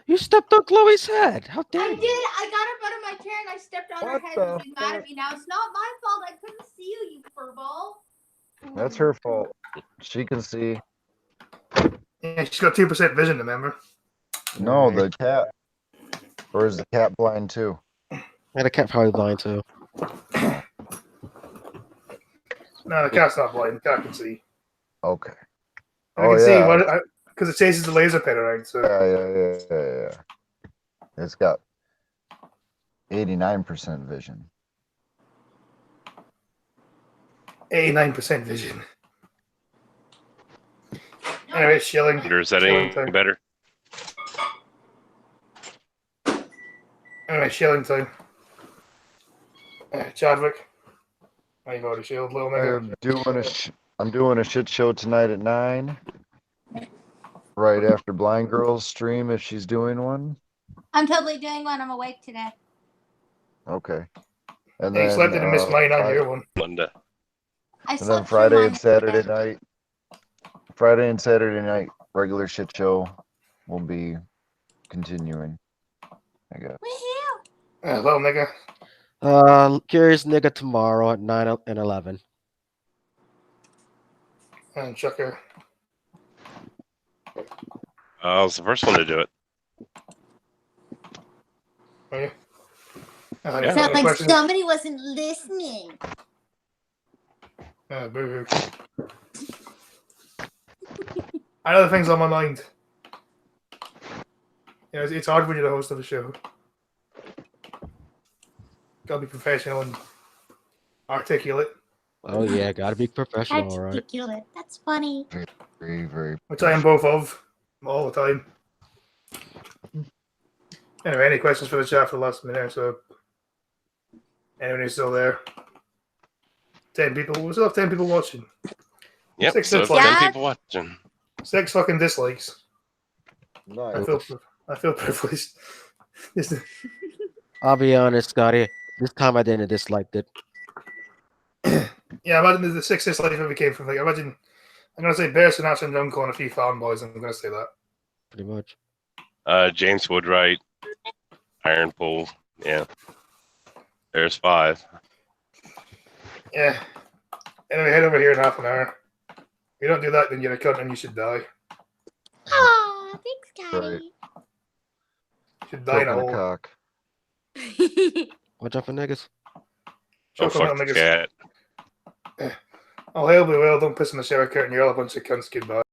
You stepped on Chloe's head. How dare I you? did. I got up out of my chair and I stepped on her What head the and she's mad at me now. It's not my fault. I couldn't see you, you furball. That's her fault. She can see. Yeah, she's got 2% vision, remember? No, the cat. Or is the cat blind too? Yeah, the cat probably blind too. No, the cat's not blind. The cat can see. Okay. I Oh, can see yeah. what because it chases the laser pit around. So Yeah. It's got 89% vision. 89% vision. Anyway, shilling. Wonder, is that any better? Anyway, shilling time. Chadwick. I've already shilled, little nigga. I'm doing a shit show tonight at 9. Right after Blind Girl's stream, if she's doing one. I'm totally doing one. I'm awake today. Okay. And Hey, you then slept in and missed mine on your one. Linda. I and then slept through Friday mine and Saturday today. night. Friday and Saturday night, regular shit show will be continuing. I guess. Woohoo! Little nigga. Curious nigga tomorrow at 9 and 11. And Chucker. I was the first one to do it. Are you? Yeah. Any Sounds like questions? somebody wasn't listening. Boo-hoo. I know the things on my mind. You know, it's hard when you're the host of a show. Gotta be professional and articulate, Oh yeah, gotta be professional, all right. Articulate. That's funny. Very, very. which I am both of all the time. Anyway, any questions for the chat for the last minute or so? Anyone who's still there? 10 people. We still have 10 people watching. Yep. Six So and 10 five. people watching. 6 fucking dislikes. Nice. I feel privileged. This- I'll be honest, Scotty. This time I didn't dislike it. yeah, imagine the 6 dislikes maybe came from like. Imagine I'm gonna say Bear Sinatra and Duncan and a few fanboys. I'm gonna say that. Pretty much. James Woodwright, Iron Pool. Yeah. There's 5. Yeah. Anyway, head over here in half an hour. If you don't do that, then you're a cunt and you should die. Aw, thanks, Daddy. Right. Should die in Choking a a hole. cock. Watch out for niggas. Oh, Choke on fuck little the niggas. cat. Oh, hell be well, don't piss in the shower curtain. You're all a bunch of cunts. Goodbye.